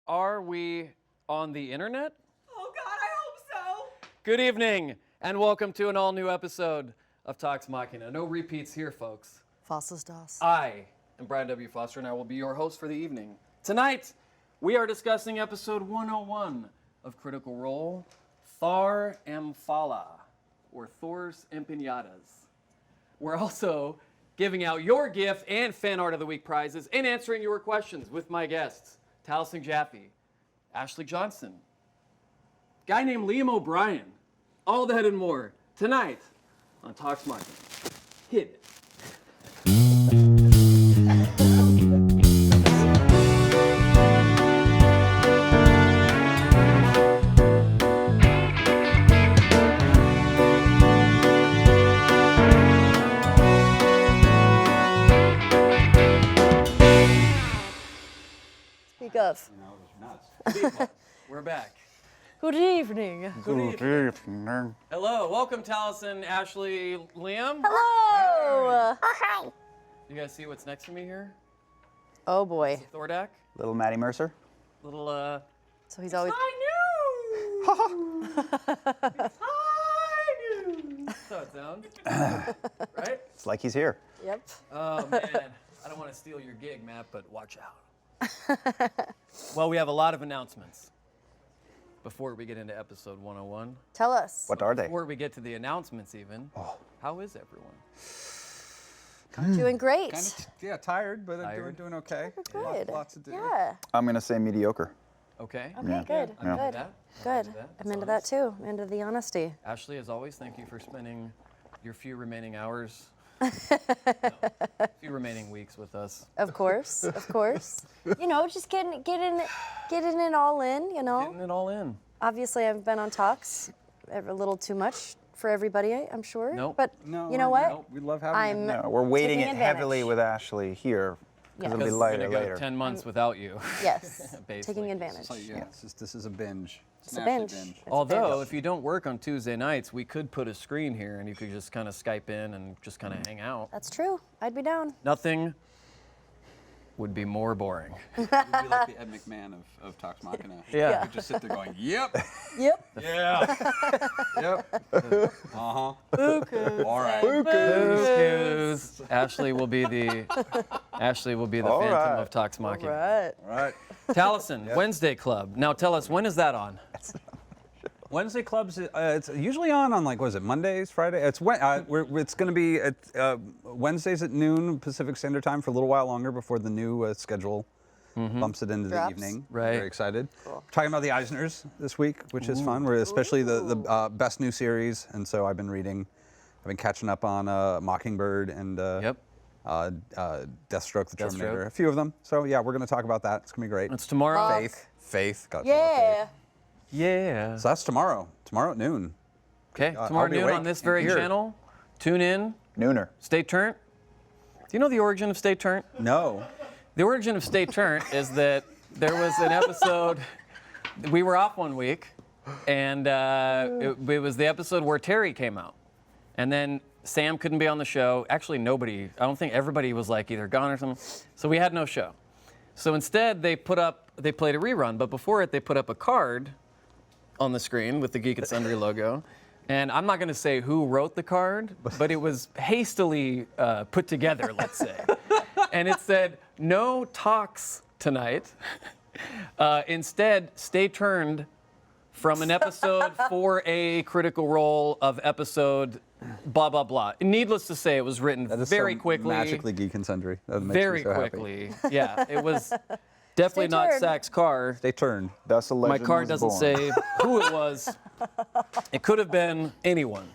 Are we on the internet? Oh God, I hope so. Good evening, and welcome to an all-new episode of Talks Machina. No repeats here, folks. Fossils das. I am Brian W. Foster, and I will be your host for the evening. Tonight, we are discussing episode 101 of Critical Role, Thar, Amphala, or Thor's Empanadas. We're also giving out your gift and Fan Art of the Week prizes and answering your questions with my guests, Taliesin Jaffe, Ashley Johnson, guy named Liam O'Brien, all that and more, tonight on Talks Machina. Hit it. Speak of. We're back. Good evening. Good evening. Hello, welcome Taliesin, Ashley, Liam. Hello. Hi. You guys see what's next to me here? Oh boy. Thordak. Little Maddie Mercer. Little So he's always. high news. It's high news. That's how it sounds. Right? It's like he's here. Yep. Oh man, I don't want to steal your gig, Matt, but watch out. Well, we have a lot of announcements before we get into episode 101. Tell us. What are they? Before we get to the announcements even, how is everyone? Doing great. Tired, but Tired? doing okay. Good. Lots to do. Yeah. I'm gonna say mediocre. Okay. Okay. Yeah. Good. I'm into Good. that. Good. that. I'm It's into that honest. too. I'm into the honesty. Ashley, as always, thank you for spending your few remaining hours, few remaining weeks with us. Of course. Of course. You know, just getting it all in. You know. Getting it all in. Obviously, I've been on talks a little too much for everybody, I'm sure. Nope. But No, you know what? no, we love having I'm you. No, we're weighting it taking heavily advantage. with Ashley here because it'll be Because we're lighter gonna go later. 10 months without you. Yes. Basically. Taking advantage. So yeah, this is a binge. It's a an Ashley binge. It's a Although, binge. if you don't work on Tuesday nights, we could put a screen here and you could just kind of Skype in and just kind of hang out. That's true. I'd be down. Nothing would be more boring. You'd be like the Ed McMahon of Talks Machina. Yeah. You just sit there going, yep, Yep. Yeah. yep, uh-huh. All right. Boo-coos. Ashley will be the All Phantom right. of Talks Machina. Right. All right. Taliesin, Wednesday Club. Now tell us, when is that on? Wednesday clubs. It's usually on like what is it? Mondays, Friday. It's it's going to be at Wednesdays at noon Pacific Standard Time for a little while longer before the new schedule bumps it into Drops. the evening. Right. Very excited. Cool. Talking about the Eisners this week, which is fun. We're especially the best new series, and so I've been catching up on Mockingbird and Yep. Deathstroke, the Terminator, Deathstroke. a few of them. So yeah, we're going to talk about that. It's going to be great. It's tomorrow. Faith. Gotta talk about Faith. Yeah. Yeah. So that's tomorrow. Tomorrow at noon. Okay, tomorrow I'll be noon awake on this and very here. channel. Tune in. Nooner. Stay turned. Do you know the origin of Stay Turned? No. The origin of Stay Turned is that there was an episode. We were off one week, and it was the episode where Terry came out, and then Sam couldn't be on the show. Actually, nobody. I don't think everybody was like either gone or something. So we had no show. So instead, they played a rerun, but before it, they put up a card on the screen with the Geek and Sundry logo. And I'm not going to say who wrote the card, but it was hastily put together, let's say. And it said, "No talks tonight. Instead, stay turned from an episode for a Critical Role of episode blah, blah, blah." Needless to say, it was written That is very so quickly. magically geek and sundry. That makes me Very so happy. quickly. Yeah, it was definitely Stay not turned. Zach's car. They turned. Thus a My legend card was doesn't born. say who it was. It could have been anyone.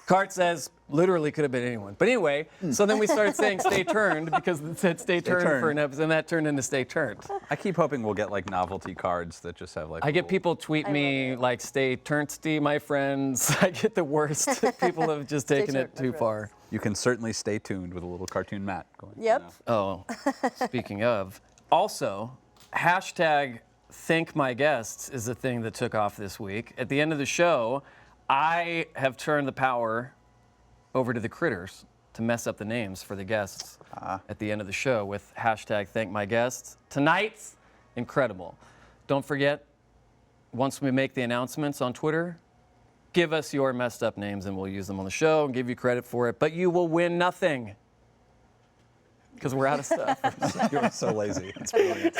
Card says literally could have been anyone. But anyway, so then we started saying "stay turned" because it said "stay turned" for an turned. episode, and that turned into "stay turned." I keep hoping we'll get like novelty cards that just have like. I get little- people tweet me like "stay turnsty," my friends. I get the worst. People have just taken it turned, my too far. You can certainly stay tuned with a little cartoon Matt going. you Yep. know. Oh, speaking of, also, hashtag thank my guests is a thing that took off this week. At the end of the show, I have turned the power over to the critters to mess up the names for the guests at the end of the show with hashtag thank my guests. Tonight's incredible. don't forget, once we make the announcements on Twitter, give us your messed up names and we'll use them on the show and give you credit for it. But you will win nothing because we're out of stuff. You're so lazy. It's brilliant.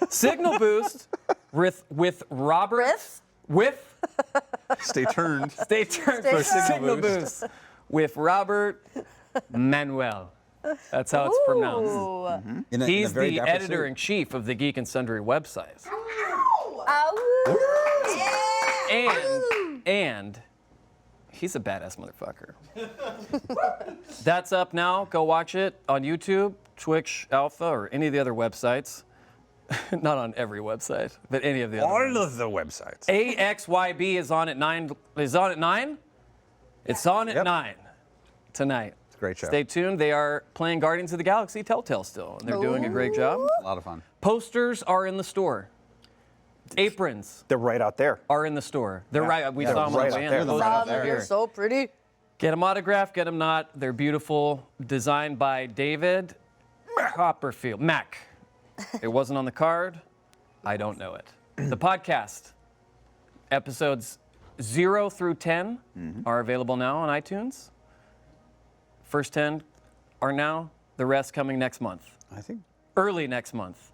Signal Boost with Robert. Riff? With Stay tuned. Stay tuned Stay for tuned. Signal Boost with Robert Manuel. That's how it's pronounced. Ooh. In a He's very the dapper editor-in-chief of the Geek and Sundry website. And he's a badass motherfucker. That's up now. Go watch it on YouTube, Twitch Alpha, or any of the other websites. Not on every website, but any of the other All ones. of the websites. AXYB is on at 9. Is on at 9? It's on at Yep. 9 tonight. It's a great show. Stay tuned. They are playing Guardians of the Galaxy Telltale still, and they're doing a great job. A lot of fun. Posters are in the store. Aprons They're right out there. are in the store. They're right. We Yeah, saw them right on the out way in. there. The They're posters right out are there. here. You're so pretty. Get them autographed, get them not. They're beautiful. Designed by David Copperfield. Mac. It wasn't on the card. I don't know it. The podcast, episodes 0 through 10 are available now on iTunes. First 10 are now. The rest coming next month. I think Early next month.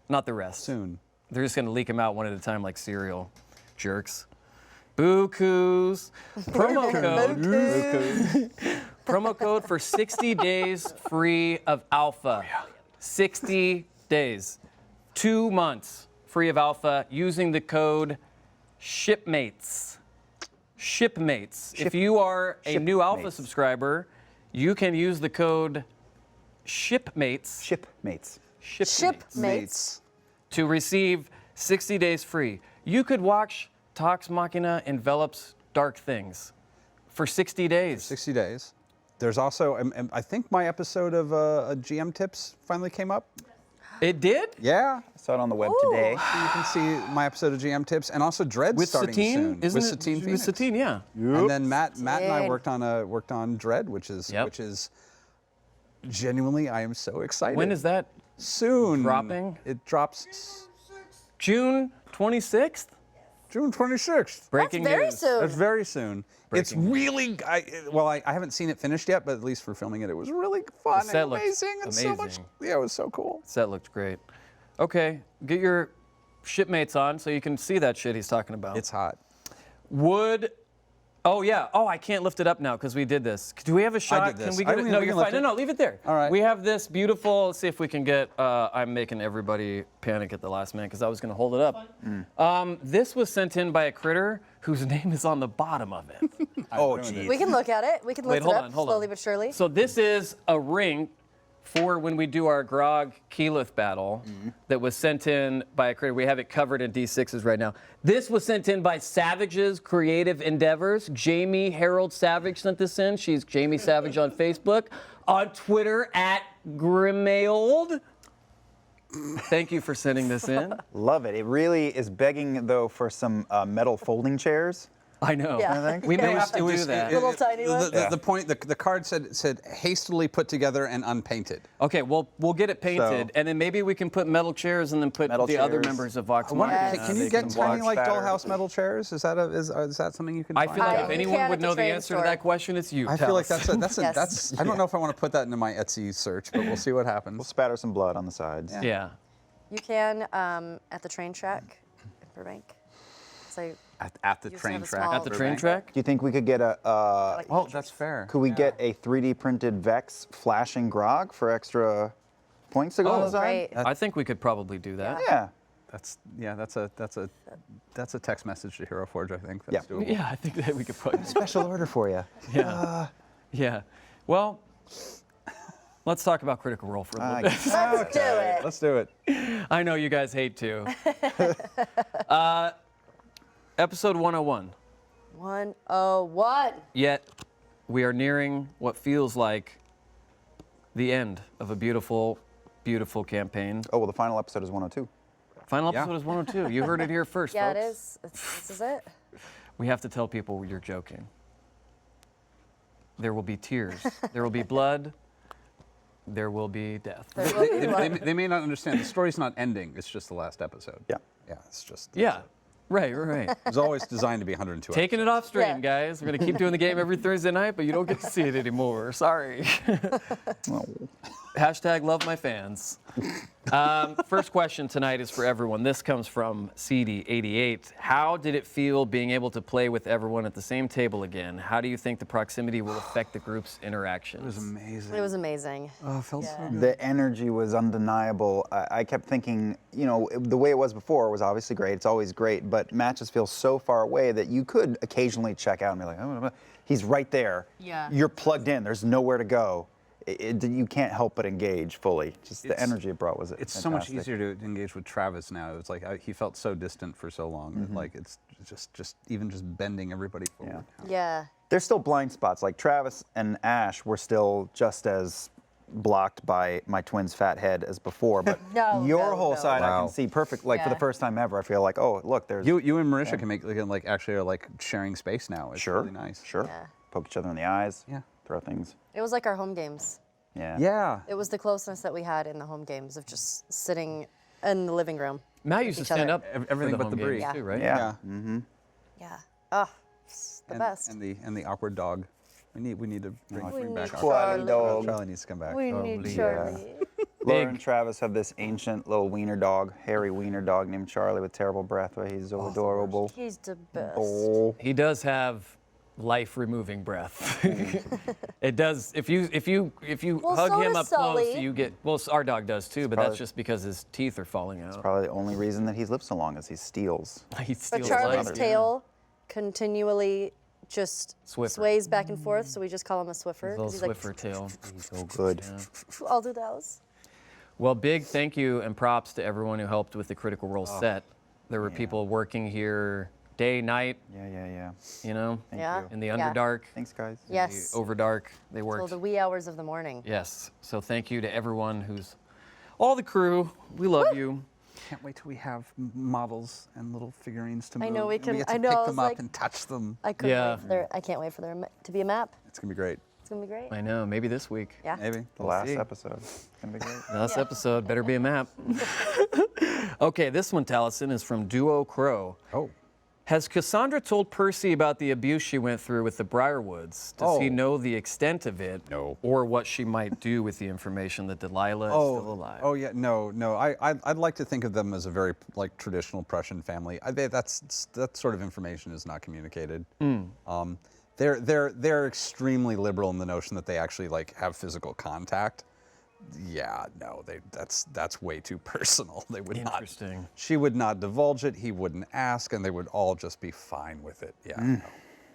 Not the rest. soon. They're just going to leak them out one at a time like cereal. Jerks. Boo-coos. Promo code. Promo code for 60 days free of alpha. 60 days. 2 months free of alpha using the code SHIPMATES. SHIPMATES. If you are a new alpha Shipmates. subscriber, you can use the code SHIPMATES. Shipmates. Shipmates. To receive 60 days free. You could watch Talks Machina Envelops Dark Things for 60 days. 60 days. There's also, I think my episode of GM Tips finally came up. It did? Yeah. I saw it on the web Ooh. today. You can see my episode of GM Tips, and also Dread's With starting Satine? soon. Isn't with it? Satine With Phoenix. Satine, yeah. And then Matt and I Satine. worked on Dread, which is Yep. genuinely I am so excited. When is that? soon dropping? It drops June 26th? June 26th. Breaking That's very news. soon. That's very soon. It's Breaking news. really, I haven't seen it finished yet, but at least for filming it, it was really fun set and looked amazing and so much. amazing. Yeah, it was so cool. Set looked great. Okay, get your shipmates on so you can see that shit he's talking about. It's hot. Oh yeah. Oh, I can't lift it up now because we did this. Do we have a shot? did this. Can we I get it? didn't No, even you're lift fine. No, it. no, leave it there. All right. We have this beautiful. Let's see if we can get. I'm making everybody panic at the last minute because I was going to hold it up. This was sent in by a critter whose name is on the bottom of it. Oh, geez. We can look at it. We can Wait, lift hold it up on, hold slowly on. but surely. So this is a ring for when we do our Grog Keyleth battle that was sent in by a critter. We have it covered in D6s right now. This was sent in by Savage's Creative Endeavors. Jamie Harold Savage sent this in. She's Jamie Savage on Facebook. On Twitter at Grimaold. Thank you for sending this in. Love it. It really is begging, though, for some metal folding chairs. I know. Yeah. I We may have to do that. Little tiny one? The point, the card said hastily put together and unpainted. Okay, well, we'll get it painted, So- and then maybe we can put metal chairs and then put Metal the other chairs. members of Vox Wonder- Machina. can you They get can tiny block like spatter. dollhouse metal chairs? Is that something you can? I find? feel like You if can anyone at would the know the train answer to store. that question, it's you. I Tell feel like us. Yes. I don't know if I want to put that into my Etsy search, but we'll see what We'll happens. spatter some blood on the sides. Yeah. You can at the train track in Burbank. So At the You train have a track. small- At the train track? Do you think we could get a? Oh, that's fair. Could we get a 3D printed Vex flashing grog for extra points to go on the side? great. I think we could probably do that. Yeah. That's a text message to Hero Forge. I think that's Yeah. doable. Yeah, I think that we could put. Special order for you. Yeah. Yeah. Well, let's talk about Critical Role for a little bit. Let's do it. Let's do it. I know you guys hate to. Episode 101. 101. Yet, we are nearing what feels like the end of a beautiful, beautiful campaign. Oh, well, the final episode is 102. Final Yeah. episode is 102. You heard it here first, Yeah, it folks. is. This is it. We have to tell people you're joking. There will be tears. There will be blood. there will be death. There will be blood. They may not understand. The story's not ending. It's just the last episode. Yeah. Yeah, it's just. Yeah, right. It was always designed to be 102 Taking it off stream, Yeah. guys. We're gonna keep doing the game every Thursday night, but you don't get to see it anymore. Sorry. Hashtag love my fans. First question tonight is for everyone. This comes from CD88. How did it feel being able to play with everyone at the same table again? How do you think the proximity will affect the group's interactions? It was amazing. It was amazing. Oh, it felt so Yeah. good. The energy was undeniable. I kept thinking, the way it was before was obviously great. It's always great, but matches feel so far away that you could occasionally check out and be like, oh, he's right there. Yeah. You're plugged in. There's nowhere to go. You can't help but engage fully. Just the energy it brought was It's so much fantastic. easier to engage with Travis now. It's like he felt so distant for so long. Mm-hmm. Like it's just even just bending everybody forward. Yeah. There's still blind spots. Like Travis and Ash were still just as blocked by my twin's fat head as before, but No, your no, whole no. side I Wow. can see perfect. Like for the Yeah. first time ever, I feel like, oh, look, there's You and Marisha can make like actually are like sharing space now. It's sure, really nice. sure. Yeah. Poke each other in the eyes. Yeah. Throw things. It was like our home games. Yeah. Yeah. It was the closeness that we had in the home games of just sitting in the living room. Matt used to each stand other. up for Everything the but the home games brie. Yeah. too, right? Yeah. Yeah. Oh, it's the best. And the awkward dog. We need to bring We back need our Charlie dog. Charlie needs to come back. we Probably, need yeah. Charlie. Laura Big. and Travis have this ancient little wiener dog, hairy wiener dog named Charlie with terrible breath, but he's so adorable. He's the best. Oh. He does have life-removing breath. It does. If you Well, hug so him does up close, Sully. you get. Well, our dog does too, but probably- that's just because his teeth are falling out. Probably the only reason that he's lived so long is he steals. He But steals Charlie's life. tail continually just Swiffer. sways back and forth, so we just call him a Swiffer. Little 'cause he's Swiffer tail. He's so good. like, I'll do those. Well, big thank you and props to everyone who helped with the Critical Role set. There were people working here day, night, Yeah. you know, Thank Yeah. you. in the Yeah. Underdark, Thanks, guys. Yes. the Overdark. They Till worked. the wee hours of the morning. Yes. So thank you to everyone who's, all the crew. We love you. Can't wait till we have models and little figurines to move. I know, we and can- We get to I know, pick I them was up like- and touch them. I couldn't Yeah. wait for there. I can't wait for there to be a map. It's gonna be great. It's gonna be great. I know. Maybe this week. Yeah. Maybe. The last see. episode. It's gonna be great. Last episode better be a map. Okay, this one, Taliesin, is from Duo Crow. Oh. Has Cassandra told Percy about the abuse she went through with the Briarwoods? Does he Oh. know the extent of it? No. Or what she might do with the information that Delilah is still alive? Oh yeah, no. I'd like to think of them as a very like traditional Prussian family. That sort of information is not communicated. They're extremely liberal in the notion that they actually like have physical contact. Yeah, no, that's way too personal. They would not. Interesting. She would not divulge it. He wouldn't ask, and they would all just be fine with it. Yeah. No.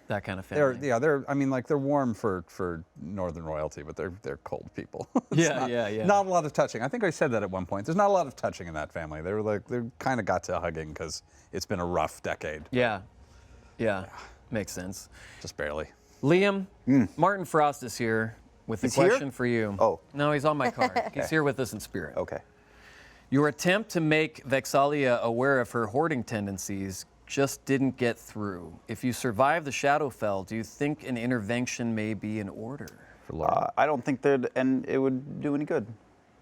That kind of They're family. I mean like they're warm for Northern royalty, but they're cold people. It's Yeah, yeah. Not a lot of touching. I think I said that at one point. There's not a lot of touching in that family. They kind of got to hugging because it's been a rough decade. Yeah. Makes sense. Just barely. Liam, Martin Frost is here with a He's here? question for you. Oh. No, he's on my card. He's here with us in spirit. Okay. Your attempt to make Vexalia aware of her hoarding tendencies just didn't get through. If you survive the Shadowfell, do you think an intervention may be in order? For Laura. I don't think it would do any good.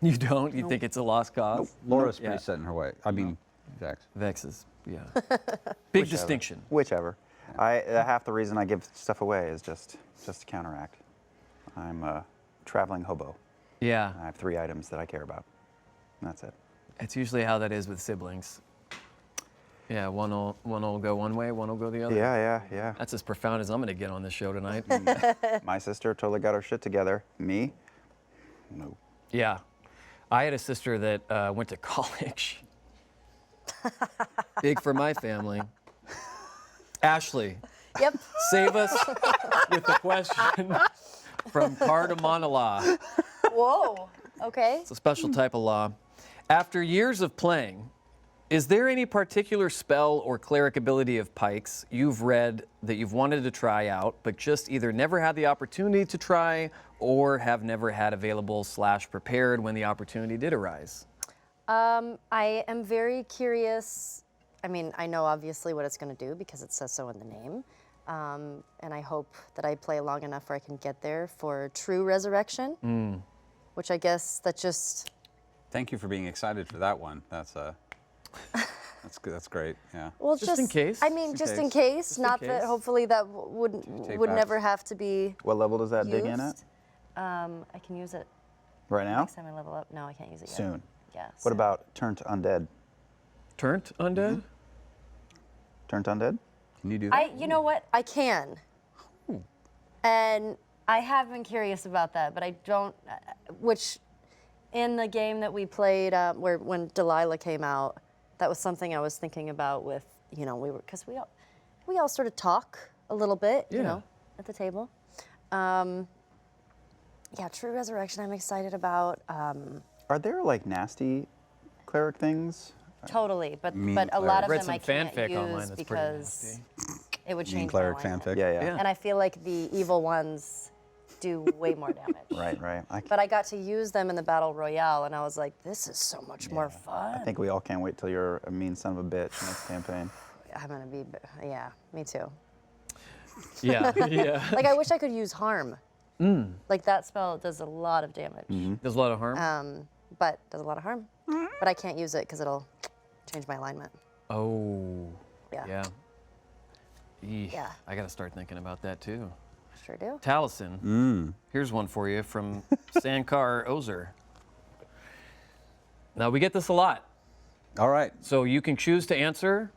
You don't? You think it's a lost cause? Laura's Yeah. pretty set in her way. I mean, Vex. Vexes, yeah. Big distinction. Whichever. Half the reason I give stuff away is just to counteract. I'm a traveling hobo. Yeah, I have 3 items that I care about. And that's it. it's usually how that is with siblings. Yeah, one will go one way, one will go the other. Yeah. That's as profound as I'm going to get on this show tonight. My sister totally got her shit together. Me? No. Yeah. I had a sister that went to college. Big for my family. Ashley, Yep. save us with the question from Cardamona. Whoa. Okay. It's a special type of law. After years of playing, is there any particular spell or cleric ability of Pike's you've read that you've wanted to try out, but just either never had the opportunity to try or have never had available / prepared when the opportunity did arise? I am very curious. I mean, I know obviously what it's going to do because it says so in the name. And I hope that I play long enough where I can get there for true resurrection. which I guess that just. Thank you for being excited for that one. That's that's good. That's great. Yeah. Well, Just in case. I mean, Just just in in case. case. Not that case. hopefully that Take would back. never have to be What level does that dig in at? used. I can use it Right now? next time I level up. No, I can't use it yet. Soon. Yeah. What soon. about turn to undead? Turnt undead? Turn to undead? Can you do that? You know what? I can. And I have been curious about that, but I don't. Which, in the game that we played, when Delilah came out, that was something I was thinking about. With because we all sort of talk a little bit, Yeah. at the table. Yeah, True Resurrection. I'm excited about. Are there like nasty cleric things? Totally, but Mean a lot of Read them some I can't fanfic use online that's pretty because nasty. it would Mean change cleric my alignment. fanfic. Yeah, yeah. Yeah. And I feel like the evil ones do way more damage. Right, right. But I got to use them in the battle royale, and I was like, this is so much more fun. I think we all can't wait till you're a mean son of a bitch next campaign. I'm gonna be, yeah, me too. Yeah, yeah. Like I wish I could use harm. Like that spell does a lot of damage, There's a lot of harm. but does a lot of harm. But I can't use it because it'll change my alignment. Oh. Yeah. Yeah. Eesh, Yeah. I got to start thinking about that too. Sure do. Taliesin. Here's one for you from Sankar Ozer. Now, we get this a lot. All right. So you can choose to answer,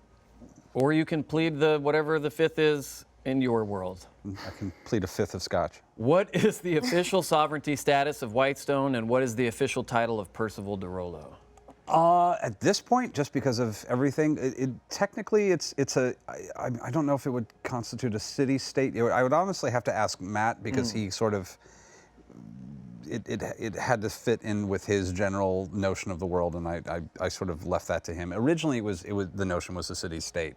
or you can plead whatever the fifth is in your world. I can plead a fifth of scotch. What is the official sovereignty status of Whitestone, and what is the official title of Percival de Rollo? At this point, just because of everything, technically I don't know if it would constitute a city-state. I would honestly have to ask Matt because he sort of, it had to fit in with his general notion of the world, and I sort of left that to him. Originally, it was the notion was a city-state,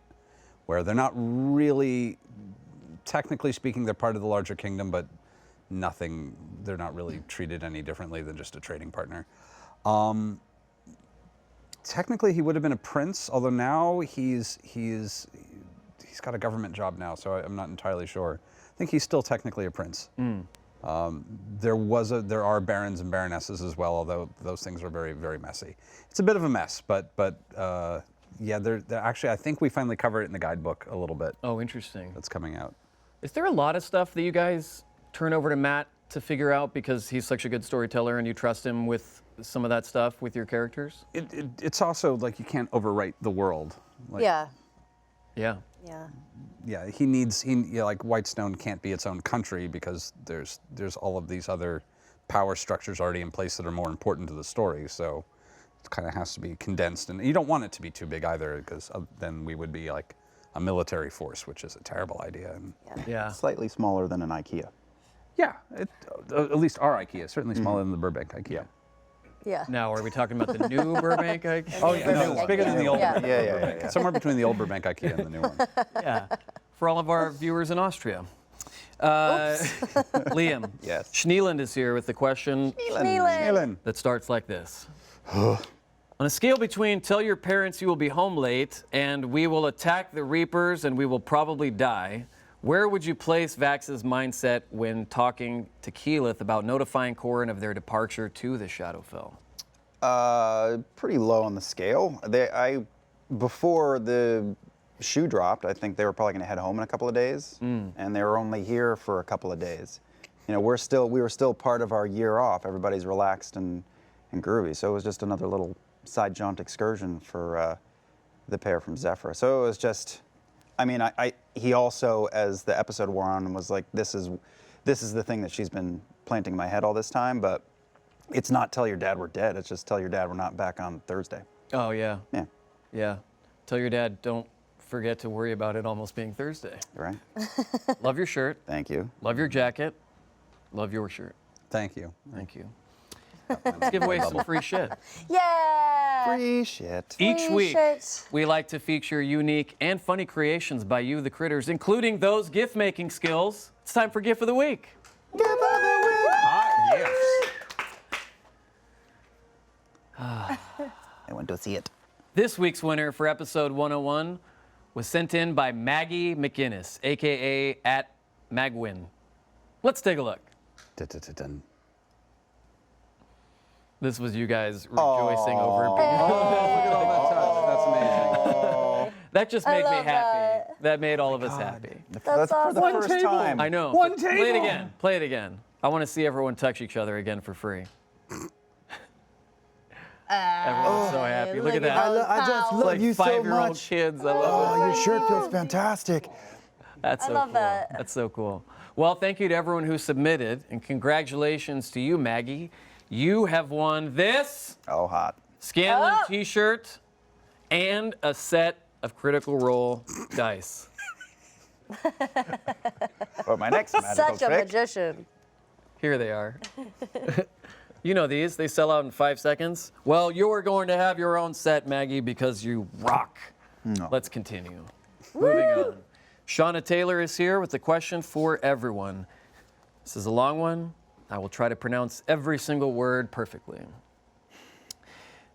where they're not really, technically speaking, they're part of the larger kingdom, but they're not really treated any differently than just a trading partner. Technically, he would have been a prince, although now he's got a government job now, so I'm not entirely sure. I think he's still technically a prince. There are barons and baronesses as well, although those things are very, very messy. It's a bit of a mess, but yeah, they're actually, I think we finally cover it in the guidebook a little bit. Oh, interesting. That's coming out. Is there a lot of stuff that you guys turn over to Matt to figure out because he's such a good storyteller and you trust him with some of that stuff with your characters? It's also like you can't overwrite the world. Like, Yeah. Yeah. Yeah. Yeah, like Whitestone can't be its own country because there's all of these other power structures already in place that are more important to the story. So it kind of has to be condensed, and you don't want it to be too big either, because then we would be like a military force, which is a terrible idea. And Yeah. Slightly smaller than an IKEA. yeah, at least our IKEA, certainly smaller than the Burbank IKEA. Yeah. Now, are we talking about the new Burbank? Oh yeah, no, Burbank it's bigger than the old Yeah. Burbank. Yeah. Somewhere between the old Burbank IKEA and the new one. Yeah. For all of our viewers in Austria. Liam. Yes. Schneeland is here with the question Sneeland. that starts like this. On a scale between tell your parents you will be home late and we will attack the Reapers and we will probably die, where would you place Vax's mindset when talking to Keyleth about notifying Corrin of their departure to the Shadowfell? Pretty low on the scale. Before the shoe dropped, I think they were probably going to head home in a couple of days, and they were only here for a couple of days. You know, we were still part of our year off. Everybody's relaxed and groovy, so it was just another little side jaunt excursion for the pair from Zephyr. So it was just, I mean, he also, as the episode wore on, was like, this is the thing that she's been planting in my head all this time, but it's not tell your dad we're dead. It's just tell your dad we're not back on Thursday. Oh, yeah. Yeah, Yeah. Tell your dad don't forget to worry about it almost being Thursday. right. Love your shirt. Thank you. Love your jacket. Love your shirt. Thank you. Thank you. Let's give away some free shit. Yeah. Free shit. Each Free week, shit. we like to feature unique and funny creations by you, the critters, including those gift-making skills. It's time for Gift of the Week. Hot gifts. I went to see it. This week's winner for episode 101 was sent in by Maggie McInnes, a.k.a. @Magwin. Let's take a look. Dun-dun-dun-dun. This was you guys rejoicing over. Look at all that touch. That's amazing. That just made me love happy. That made all of us happy. That's for the awesome. first time. I know. One Play it table. again. Play it again. I want to see everyone touch each other again for free. Everyone's so happy. Look at that. I just Wow. love Like you so 5-year-old much. kids. I love Oh, it. your shirt feels fantastic. That's so love cool. that. That's so cool. Well, thank you to everyone who submitted, and congratulations to you, Maggie. You have won this Oh, hot. Scanlan Oh. T-shirt and a set of Critical Role dice. But my next magical Such a trick. magician. Here they are. You know these, they sell out in 5 seconds. Well, you're going to have your own set, Maggie, because you rock. No. Let's continue. Moving on. Shauna Taylor is here with a question for everyone. This is a long one. I will try to pronounce every single word perfectly.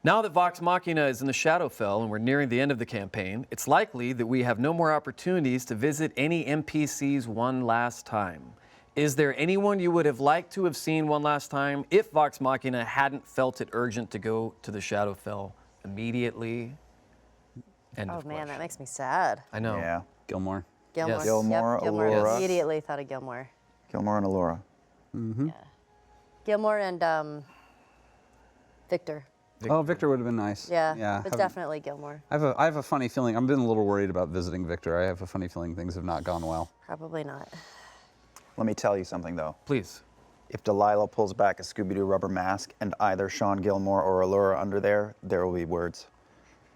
Now that Vox Machina is in the Shadowfell and we're nearing the end of the campaign, it's likely that we have no more opportunities to visit any NPCs one last time. Is there anyone you would have liked to have seen one last time if Vox Machina hadn't felt it urgent to go to the Shadowfell immediately? End Oh of man, question. that makes me sad. I know. Yeah. Gilmore. Gilmore. Yes. Gilmore, Yep, Gilmore. Allura. Immediately thought of Gilmore. Gilmore and Allura. Yeah. Gilmore and Victor. Oh, Victor would have been nice. Yeah, Yeah. but definitely Gilmore. I have a funny feeling. I've been a little worried about visiting Victor. I have a funny feeling things have not gone well. Probably not. Let me tell you something, though. Please. If Delilah pulls back a Scooby-Doo rubber mask and either Sean Gilmore or Allura under there will be words.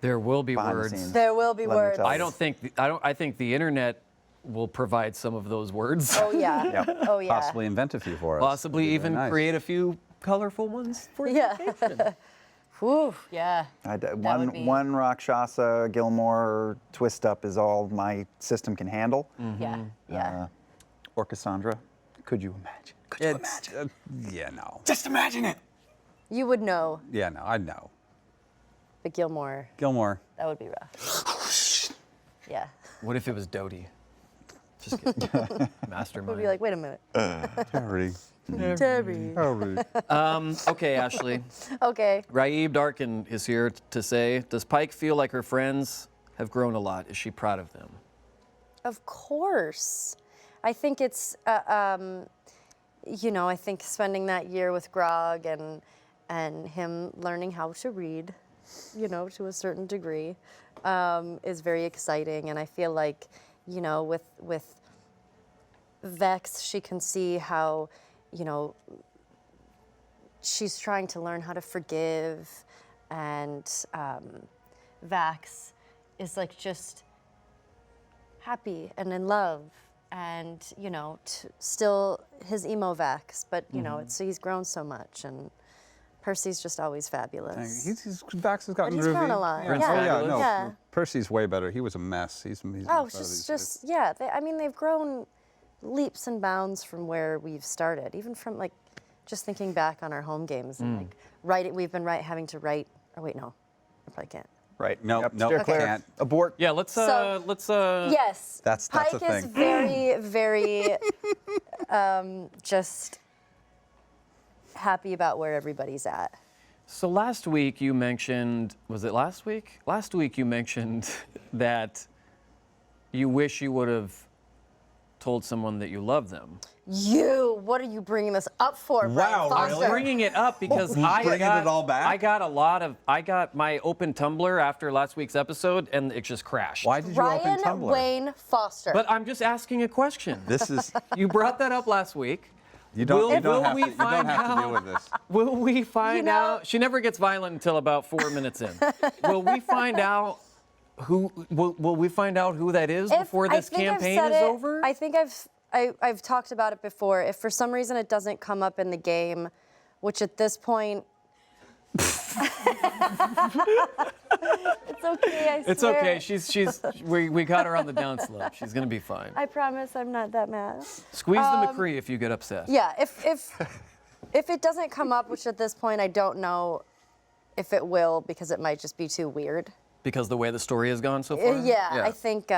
There will be Behind the words. scenes. There will be Let me words. tell you. I don't think I think the internet will provide some of those words. Oh yeah. Yep. Oh yeah. Possibly invent a few for us. Possibly That'd be even very nice. create a few colorful ones for the Yeah. occasion. Whew. Yeah. One be- one Rakshasa Gilmore twist up is all my system can handle. Yeah. Yeah. Or Cassandra. Could you imagine? Could you It's, imagine? yeah, no. Just imagine it. You would know, Yeah, no, I know. but Gilmore, Gilmore. that would be rough. Yeah. What if it was Dodie? Just kidding. Mastermind. We'd be like, wait a minute. Terry. Terry. Okay, Ashley. Okay. Raib Darkin is here to say, does Pike feel like her friends have grown a lot? Is she proud of them? Of course. I think it's, I think spending that year with Grog and him learning how to read, to a certain degree, is very exciting. And I feel like, with Vex, she can see how, she's trying to learn how to forgive, and Vax is like just happy and in love, and still his emo Vax, but he's grown so much, and Percy's just always fabulous. Vax has gotten But he's groovy. grown a lot. Prince Oh, yeah, Fabulous. no. Yeah. Percy's way better. He was a mess. He's Oh, much it's better just, these days. yeah. They've grown leaps and bounds from where we've started. Even from just thinking back on our home games and writing. We've been having to write. Oh wait, no, I probably can't. Right. Nope, nope, Steer okay. clear. Can't. Abort. Yeah, let's Yes. That's Pike a thing. is very, very just happy about where everybody's at. So last week you mentioned, was it last week? Last week you mentioned that you wish you would have told someone that you love them. What are you bringing this up for, Wow, Brian Foster? really? Bringing it up because He's I bringing got it all back? I got my open Tumblr after last week's episode and it just crashed. Why did you open Ryan Tumblr? Wayne Foster. But I'm just asking a question. This is. You brought that up last week. You don't, Will- you don't will have, we to, you don't find have to deal out- with this. Will we find know- out? She never gets violent until about 4 minutes in. Will we find out who? Will we find out who that is before this campaign is over? I think I've talked about it before. If for some reason it doesn't come up in the game, which at this point, it's okay. I It's swear. okay. We got her on the downslope. She's gonna be fine. I promise I'm not that mad. Squeeze the McCree if you get upset. Yeah, if it doesn't come up, which at this point I don't know if it will, because it might just be too weird. Because the way the story has gone so far. Yeah, I think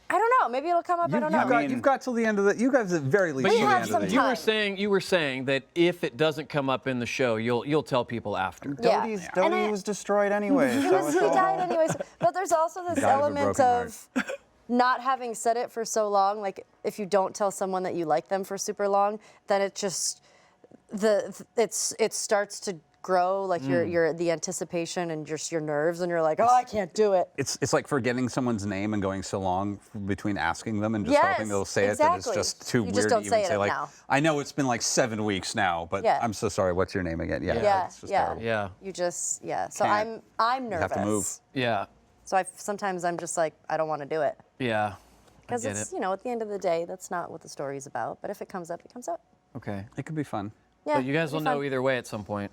I don't know. Maybe it'll come up. I don't know. You've got till the end of the. You guys at very least But till you the have end some of the time. you were saying that if it doesn't come up in the show, you'll tell people after. Yeah. Dodie was destroyed anyway. He died anyways. But there's also this died of a element broken of not having said it for so long. Like if you don't tell someone that you like them for super long, then it just it starts to grow, like your the anticipation and just your nerves, and you're like, oh, I can't do it. It's like forgetting someone's name and going so long between asking them and just Yes, hoping they'll say it that it's exactly. just too You weird just don't to say even it say like, now. I know it's been like 7 weeks now, but Yeah. I'm so sorry. What's your name again? Yeah, it's just yeah. terrible. Yeah. You just So Can't. I'm You nervous. have to move. Yeah. So sometimes I'm just like, I don't want to do it Yeah. because get it's it. at the end of the day, that's not what the story's about. But if it comes up, it comes up. Okay. It could be fun. Yeah. But you guys it'll will be know fun. either way at some point.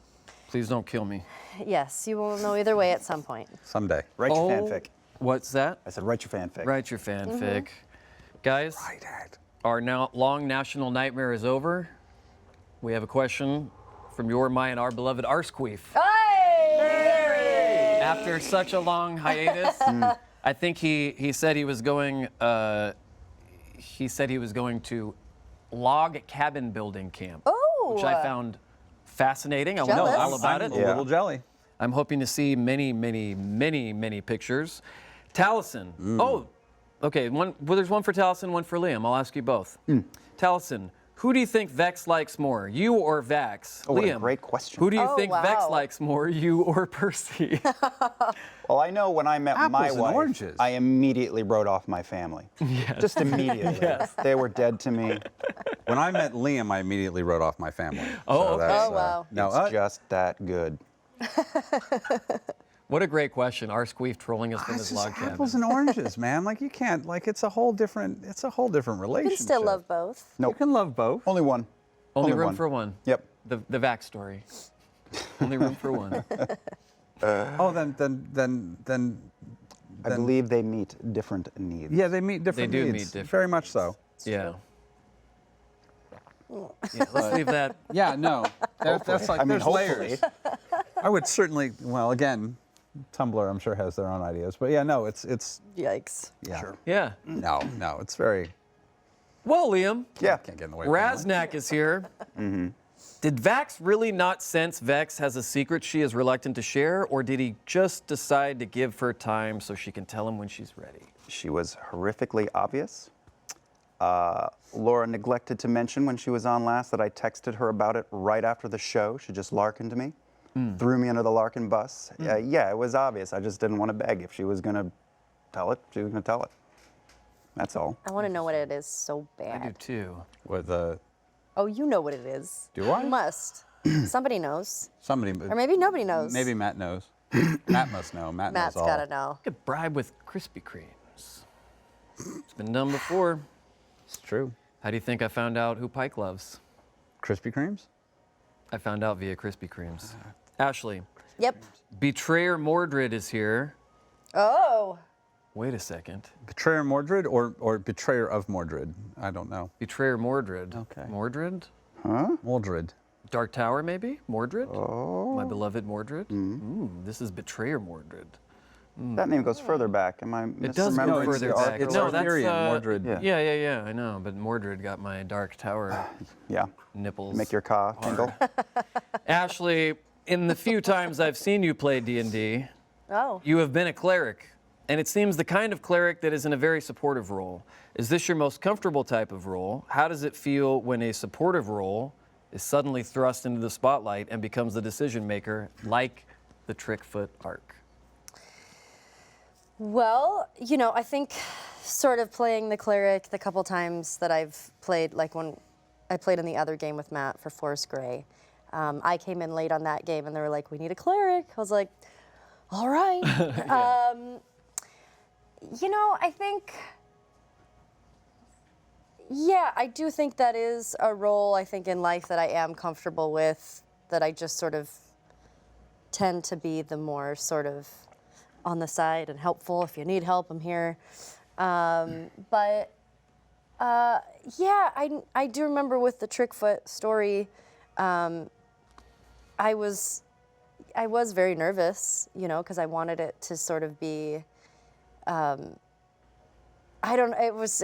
Please don't kill me. Yes, you will know either way at some point. Someday. Write your fanfic. What's that? I said, write your fanfic. Write your fanfic. Guys, Dad. our now long national nightmare is over. We have a question from your, my, and our beloved Arsqueef. Hey! After such a long hiatus, I think he said he was going. He said he was going to log cabin building camp, Oh. which I found fascinating. I want to know Jealous. all about I'm it. a little jelly. I'm hoping to see many pictures. Taliesin. Oh, okay. There's one for Taliesin, one for Liam. I'll ask you both. Taliesin, who do you think Vex likes more, you or Vax? Oh, what a Liam, great question. Who do you Oh, think Vex wow. likes more, you or Percy? Well, I know when I met my Apples and wife, oranges. I immediately wrote off my family. Just immediately. They were dead to me. When I met Liam, I immediately wrote off my family. Oh, okay. Oh, wow. No, It's just that good. What a great question. Arsqueef trolling us from it's his just log cabin. apples and oranges, man. Like you can't. Like it's a whole different relationship. You can still love both. You can love both. Only one. Only room one. for one. Yep. The Vax story. Only room for one. Oh, then. I believe they meet different needs. Yeah, they meet different do needs. meet different Very much so. Yeah. Yeah, let's leave that. Yeah, no. That's like I mean, there's hopefully. layers. I would certainly. Well, again, Tumblr I'm sure has their own ideas, but yeah, no, it's Yikes. yeah. Sure. Yeah. No, it's very. Well, Liam, Yeah. Can't get in the way. of family. Raznak is here. Did Vax really not sense Vex has a secret she is reluctant to share, or did he just decide to give her time so she can tell him when she's ready? She was horrifically obvious. Laura neglected to mention when she was on last that I texted her about it right after the show. She just larkened me, threw me under the Larkin bus. Yeah, it was obvious. I just didn't want to beg. If she was going to tell it, she was going to tell it. That's all. I want to know what it is so I do bad. too. With Oh, you know what it is. Do I? You must. Somebody knows. somebody. Or maybe nobody knows. Maybe Matt knows. Matt must know. Matt Matt's knows all. got to know. Get bribe with Krispy Kremes. It's been done before. It's true. How do you think I found out who Pike loves? Krispy Kremes. I found out via Krispy Kremes. Ashley, Yep. Betrayer Mordred is here. Oh. Wait a second. Betrayer Mordred or Betrayer of Mordred? I don't know. Betrayer Mordred. Okay. Mordred? Mordred. Dark Tower, maybe? Mordred? Oh. My beloved Mordred? Ooh, this is Betrayer Mordred. That name goes further back. Am I It does go misremembering further the back. arc? It's No, that's Arthurian, Mordred. Yeah. Yeah, I know. But Mordred got my Dark Tower Yeah. nipples. Make your caw tingle. Ashley, in the few times I've seen you play D&D, Oh. you have been a cleric, and it seems the kind of cleric that is in a very supportive role. Is this your most comfortable type of role? How does it feel when a supportive role is suddenly thrust into the spotlight and becomes the decision maker, like the Trickfoot arc? Well, I think sort of playing the cleric the couple times that I've played, like when I played in the other game with Matt for Forest Grey, I came in late on that game and they were like, we need a cleric. I was like, all right. I think, I do think that is a role I think in life that I am comfortable with, that I just sort of tend to be the more sort of on the side and helpful. If you need help, I'm here. I do remember with the Trickfoot story, I was very nervous, because I wanted it to sort of be I don't. It was.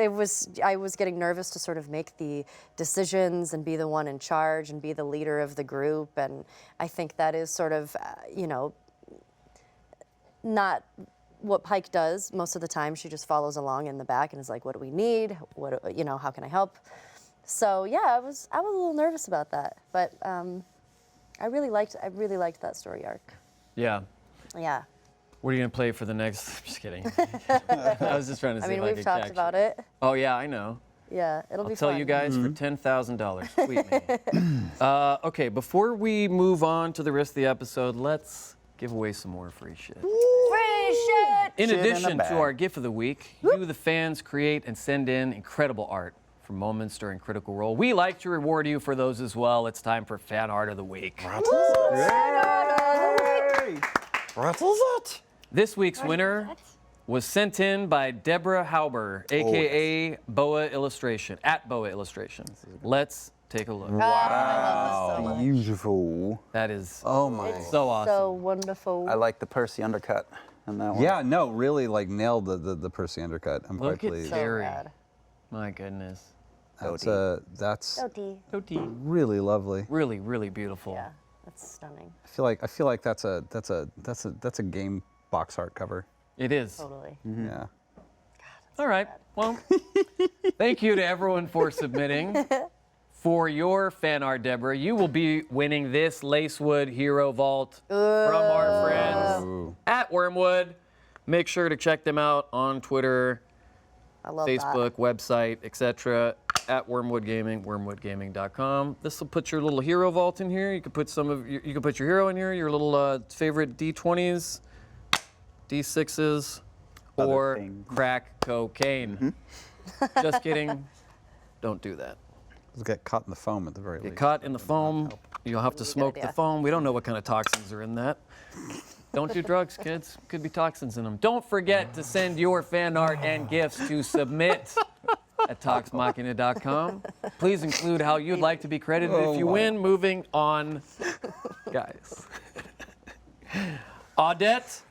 I was getting nervous to sort of make the decisions and be the one in charge and be the leader of the group. And I think that is sort of, not what Pike does most of the time. She just follows along in the back and is like, "What do we need? How can I help?" So yeah, I was a little nervous about that, but I really liked that story arc. Yeah. Yeah. What are you gonna play for the next? I'm just kidding. I was just trying to see I mean, if I we've could talked catch about you. it. Oh yeah, I know. Yeah, it'll be I'll tell fun. you guys for $10,000. Tweet me. Okay, before we move on to the rest of the episode, let's give away some more free shit. Free shit! In Shit in a addition bag. to our gift of the week, you, the fans, create and send in incredible art from moments during Critical Role. We like to reward you for those as well. It's time for Fan Art of the Week. Rattles it. This week's winner was sent in by Deborah Hauber, aka Boa Illustration, at Boa Illustration. Let's take a look. I love this so much. Beautiful. That is Oh my. so awesome. So wonderful. I like the Percy undercut in that one. Yeah, no, really like nailed the Percy undercut. I'm Look quite at pleased. so Terry. rad. My goodness. That's Goatee. Goatee. really lovely. Really, really beautiful. Yeah, that's stunning. I feel like that's a game box art cover. It is. Totally. Yeah. All right. Well, thank you to everyone for submitting. For your fan art, Deborah, you will be winning this Lacewood Hero Vault from our friends at Wormwood. Make sure to check them out on Twitter, I love Facebook, website, etc. at Wormwood Gaming, wormwoodgaming.com. This will put your little Hero Vault in here. You can put you can put your hero in here, your little favorite D20s, D6s, Other or things. crack cocaine. Just kidding. Don't do that. Let's get caught in the foam at the very Get least. caught in the foam. You'll have to Good smoke the idea. foam. We don't know what kind of toxins are in that. Don't do drugs, kids. Could be toxins in them. Don't forget to send your fan art and gifts to submit at toxmachina.com. Please include how you'd like to be credited if you win. Moving on, guys. Audette,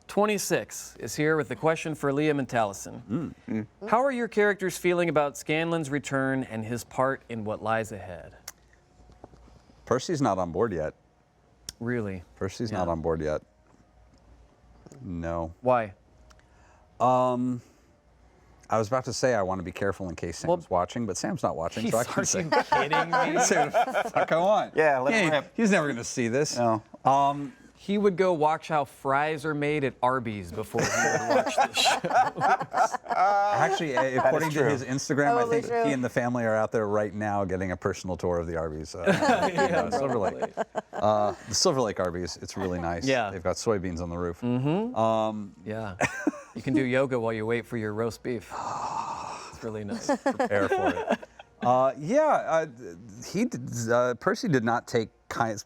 26, is here with the question for Liam and Taliesin. How are your characters feeling about Scanlan's return and his part in what lies ahead? Percy's not on board yet. Really? Percy's Yeah. not on board yet. No. Why? I was about to say I want to be careful in case Sam's watching, but Sam's not watching, so I can Are say. you kidding me? Say what the fuck I want. Yeah, let him rip. He's never gonna see this. No. He would go watch how fries are made at Arby's before he would watch this show. Actually, according to true. his Instagram, I Totally think true. he and the family are out there right now getting a personal tour of the Arby's. Silver Lake. The Silver Lake Arby's, it's really nice. Yeah. They've got soybeans on the roof. Yeah. You can do yoga while you wait for your roast beef. It's really nice. Prepare for it. Percy did not take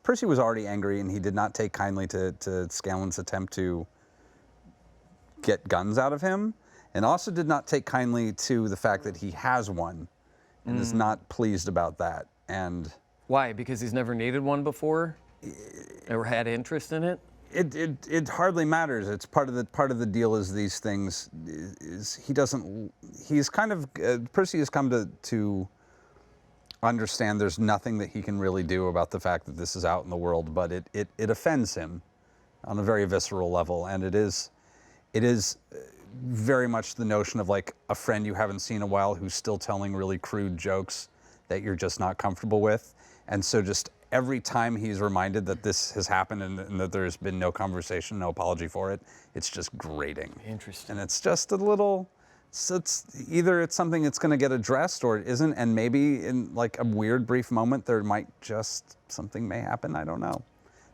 Percy was already angry, and he did not take kindly to Scanlan's attempt to get guns out of him, and also did not take kindly to the fact that he has one, and is not pleased about that. And Why? Because he's never needed one before? Never had interest in it? it hardly matters. It's part of the deal. Is these things he's kind of Percy has come to understand there's nothing that he can really do about the fact that this is out in the world, but it offends him on a very visceral level, and it is very much the notion of like a friend you haven't seen in a while who's still telling really crude jokes that you're just not comfortable with, and so just every time he's reminded that this has happened and that there's been no conversation, no apology for it, it's just grating. Interesting. And it's just a little. So it's either it's something that's going to get addressed or it isn't, and maybe in like a weird brief moment there might just something may happen. I don't know.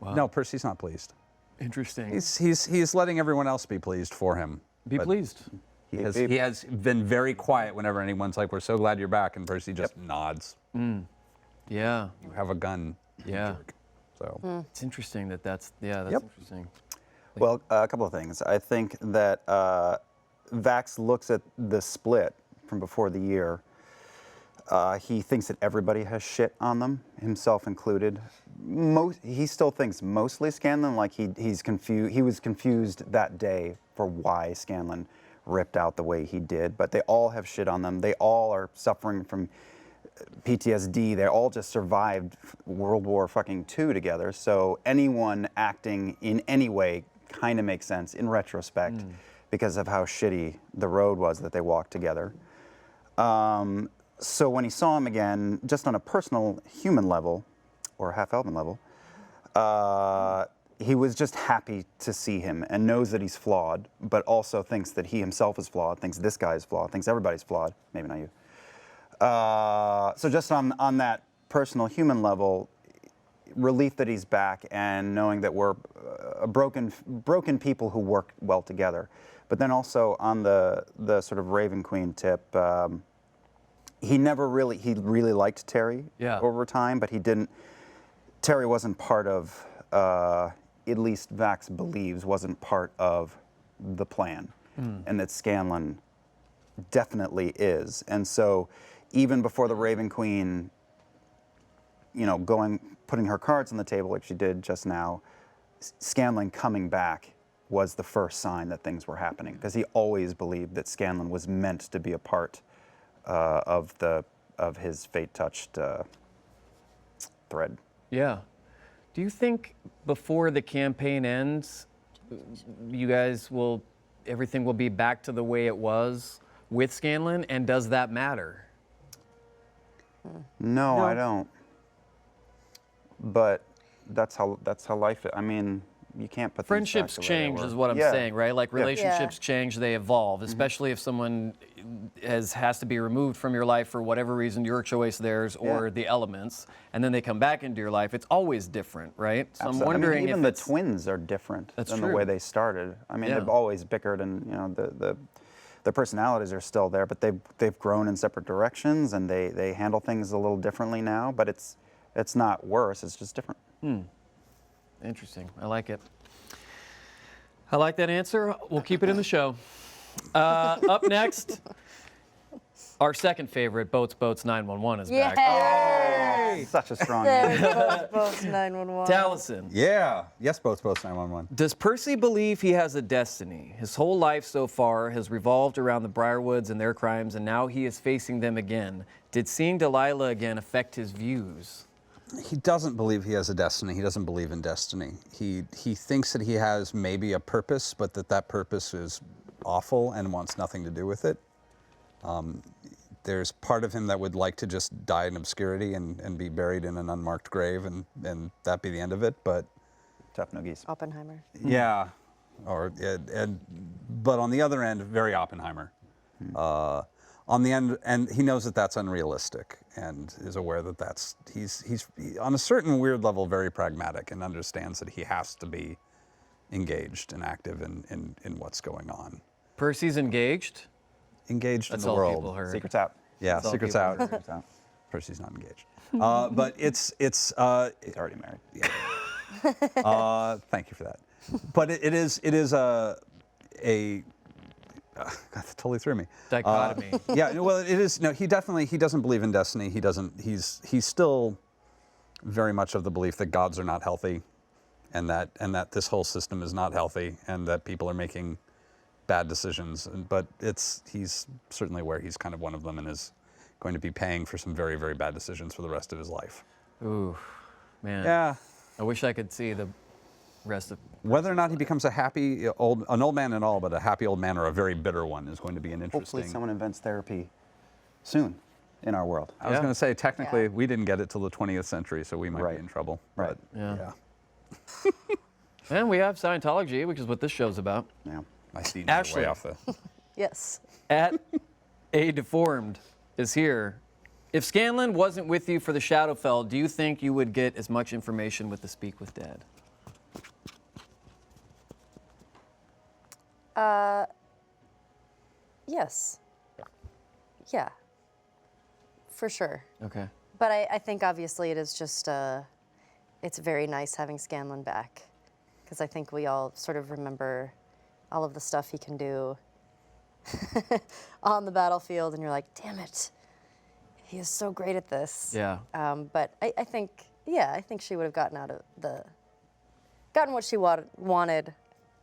Wow. No, Percy's not pleased. Interesting. He's letting everyone else be pleased for him. Be But pleased. He has been very quiet whenever anyone's like, "We're so glad you're back," and Percy just nods. Yeah. You have a gun. Yeah. So It's interesting that's Yep. interesting. Well, a couple of things. I think that Vax looks at the split from before the year. He thinks that everybody has shit on them, himself included. He still thinks mostly Scanlan, like he's confused. He was confused that day for why Scanlan ripped out the way he did, but they all have shit on them. They all are suffering from PTSD. They all just survived World War fucking II together. So anyone acting in any way kind of makes sense in retrospect because of how shitty the road was that they walked together. So when he saw him again, just on a personal human level, or half-elven level, he was just happy to see him and knows that he's flawed, but also thinks that he himself is flawed, thinks this guy is flawed, thinks everybody's flawed, maybe not you. So just on that personal human level, relief that he's back and knowing that we're broken people who work well together. But then also on the sort of Raven Queen tip, he really liked Terry over time, but Terry wasn't part of, at least Vax believes, wasn't part of the plan, and that Scanlan definitely is. And so even before the Raven Queen, putting her cards on the table like she did just now, Scanlan coming back was the first sign that things were happening, because he always believed that Scanlan was meant to be a part of his fate-touched thread. Yeah. Do you think before the campaign ends, everything will be back to the way it was with Scanlan, and does that matter? No, I don't. But that's how life is. I mean, you can't put things Friendships back the way they change were. is what I'm Yeah. saying, right? Like relationships Yeah. change, they evolve, especially if someone has to be removed from your life for whatever reason, your choice, theirs, or the elements, and then they come back into your life. It's always different, right? So Absolutely. I'm wondering I mean, even if the it's, twins are different That's than true. the way they started. I mean, Yeah. they've always bickered, and the personalities are still there, but they've grown in separate directions, and they handle things a little differently now. But it's not worse. It's just different. Interesting. I like it. I like that answer. We'll keep it in the show. Up next, our second favorite, Boats 911, is back. Yeah. Such a strong. There's both 911. Taliesin, Yeah. Yes, both 911. does Percy believe he has a destiny? His whole life so far has revolved around the Briarwoods and their crimes, and now he is facing them again. Did seeing Delilah again affect his views? He doesn't believe he has a destiny. He doesn't believe in destiny. He thinks that he has maybe a purpose, but that purpose is awful and wants nothing to do with it. There's part of him that would like to just die in obscurity and be buried in an unmarked grave and that be the end of it. But Tough no geese. Oppenheimer. yeah, but on the other end, very Oppenheimer. On the end, and he knows that that's unrealistic, and is aware that he's on a certain weird level very pragmatic, and understands that he has to be engaged and active in what's going on. Percy's engaged? Engaged That's in the all world. people heard. Secrets out. Yeah, all secrets people out. heard. Secrets out. Percy's not engaged. But it's He's already married. thank you for that. But it is that totally threw me. Dichotomy. Yeah, well, it is. No, he doesn't believe in destiny. He's still very much of the belief that gods are not healthy, and that this whole system is not healthy, and that people are making bad decisions. But he's certainly aware he's kind of one of them, and is going to be paying for some very, very bad decisions for the rest of his life. Ooh, man. Yeah. I wish I could see the rest of. Whether or not he becomes an old man and all, but a happy old man or a very bitter one is going to be an interesting. Hopefully, someone invents therapy soon in our world. I was Yeah. going to say, technically, Yeah. we didn't get it till the 20th century, so we might Right. be in trouble. Right. But, Yeah. And we have Scientology, which is what this show's about. Yeah. I see Ashley. way off the. Yes. At A Deformed is here. If Scanlan wasn't with you for the Shadowfell, do you think you would get as much information with the Speak with Dad? Yes. Yeah. For sure. Okay. But I think obviously it is just, it's very nice having Scanlan back. Because I think we all sort of remember all of the stuff he can do on the battlefield, and you're like, damn it, he is so great at this. Yeah. But I think she would have gotten gotten what she wanted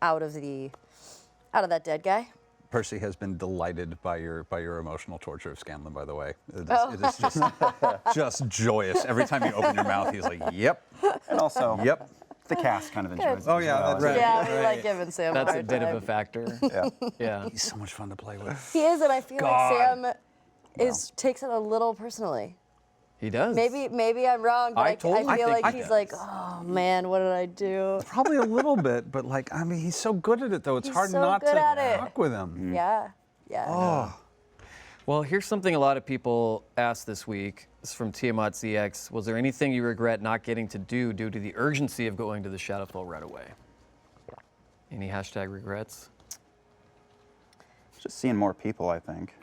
out of that dead guy. Percy has been delighted by your emotional torture of Scanlan, by the way. It is just joyous. Every time you open your mouth, he's like, yep. And also, Yep. the cast kind of enjoys it. Oh, as yeah, well. that's right. Yeah, we like giving Sam That's a hard bit of time. a factor. Yeah. Yeah. He's so much fun to play with. He is, and I feel God. like Sam takes it a little personally. He does. Maybe I'm wrong, but I I totally feel think like he he's does. like, oh man, what did I do? Probably a little bit, but like, I mean, he's so good at it, though. It's He's hard so not good to at it. fuck with him. Yeah, yeah. Oh. Well, here's something a lot of people asked this week. It's from Tiamat ZX. Was there anything you regret not getting to do due to the urgency of going to the Shadowfell right away? Any hashtag regrets? Just seeing more people, I think.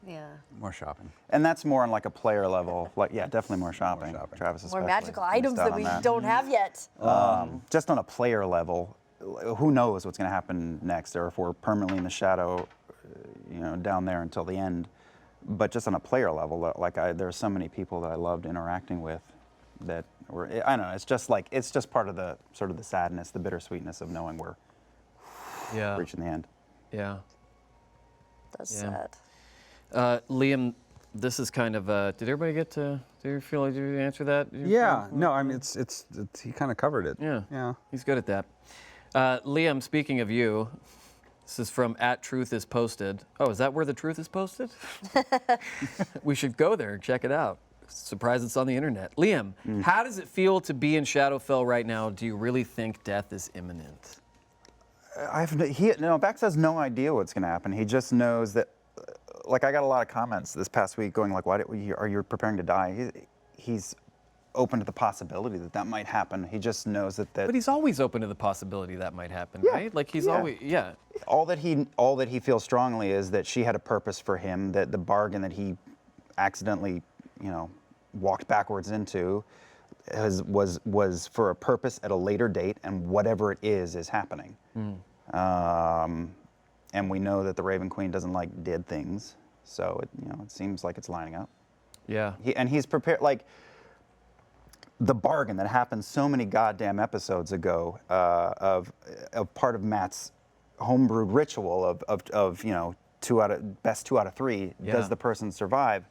Yeah. More shopping. And that's more on like a player level. Like, yeah, definitely more shopping. shopping. Travis especially. More magical missed items out that on we don't have yet. Just on a player level, who knows what's going to happen next, or if we're permanently in the shadow, down there until the end. But just on a player level, like there's so many people that I loved interacting with, that were, I don't know. It's just part of the sort of the sadness, the bittersweetness of knowing we're Yeah. reaching the end. Yeah. That's Yeah. sad. Liam, this is kind of did everybody get to, do you feel like you answer that? Yeah. No, I mean, it's he kind of covered it. Yeah. Yeah. He's good at that. Liam, speaking of you, this is from @TruthIsPosted. Oh, is that where the truth is posted? We should go there and check it out. Surprised it's on the internet. Liam, how does it feel to be in Shadowfell right now? Do you really think death is imminent? Bax has no idea what's going to happen. He just knows that, like, I got a lot of comments this past week going like, are you preparing to die? He's open to the possibility that might happen. He just knows that. But he's always open to the possibility that might happen, right? Like he's always, All that he feels strongly is that she had a purpose for him, that the bargain that he accidentally, walked backwards into was for a purpose at a later date, and whatever it is happening. And we know that the Raven Queen doesn't like dead things, so it seems like it's lining up. Yeah. He's prepared, like the bargain that happened so many goddamn episodes ago of part of Matt's homebrewed ritual of best 2 out of 3. Yeah. Does the person survive?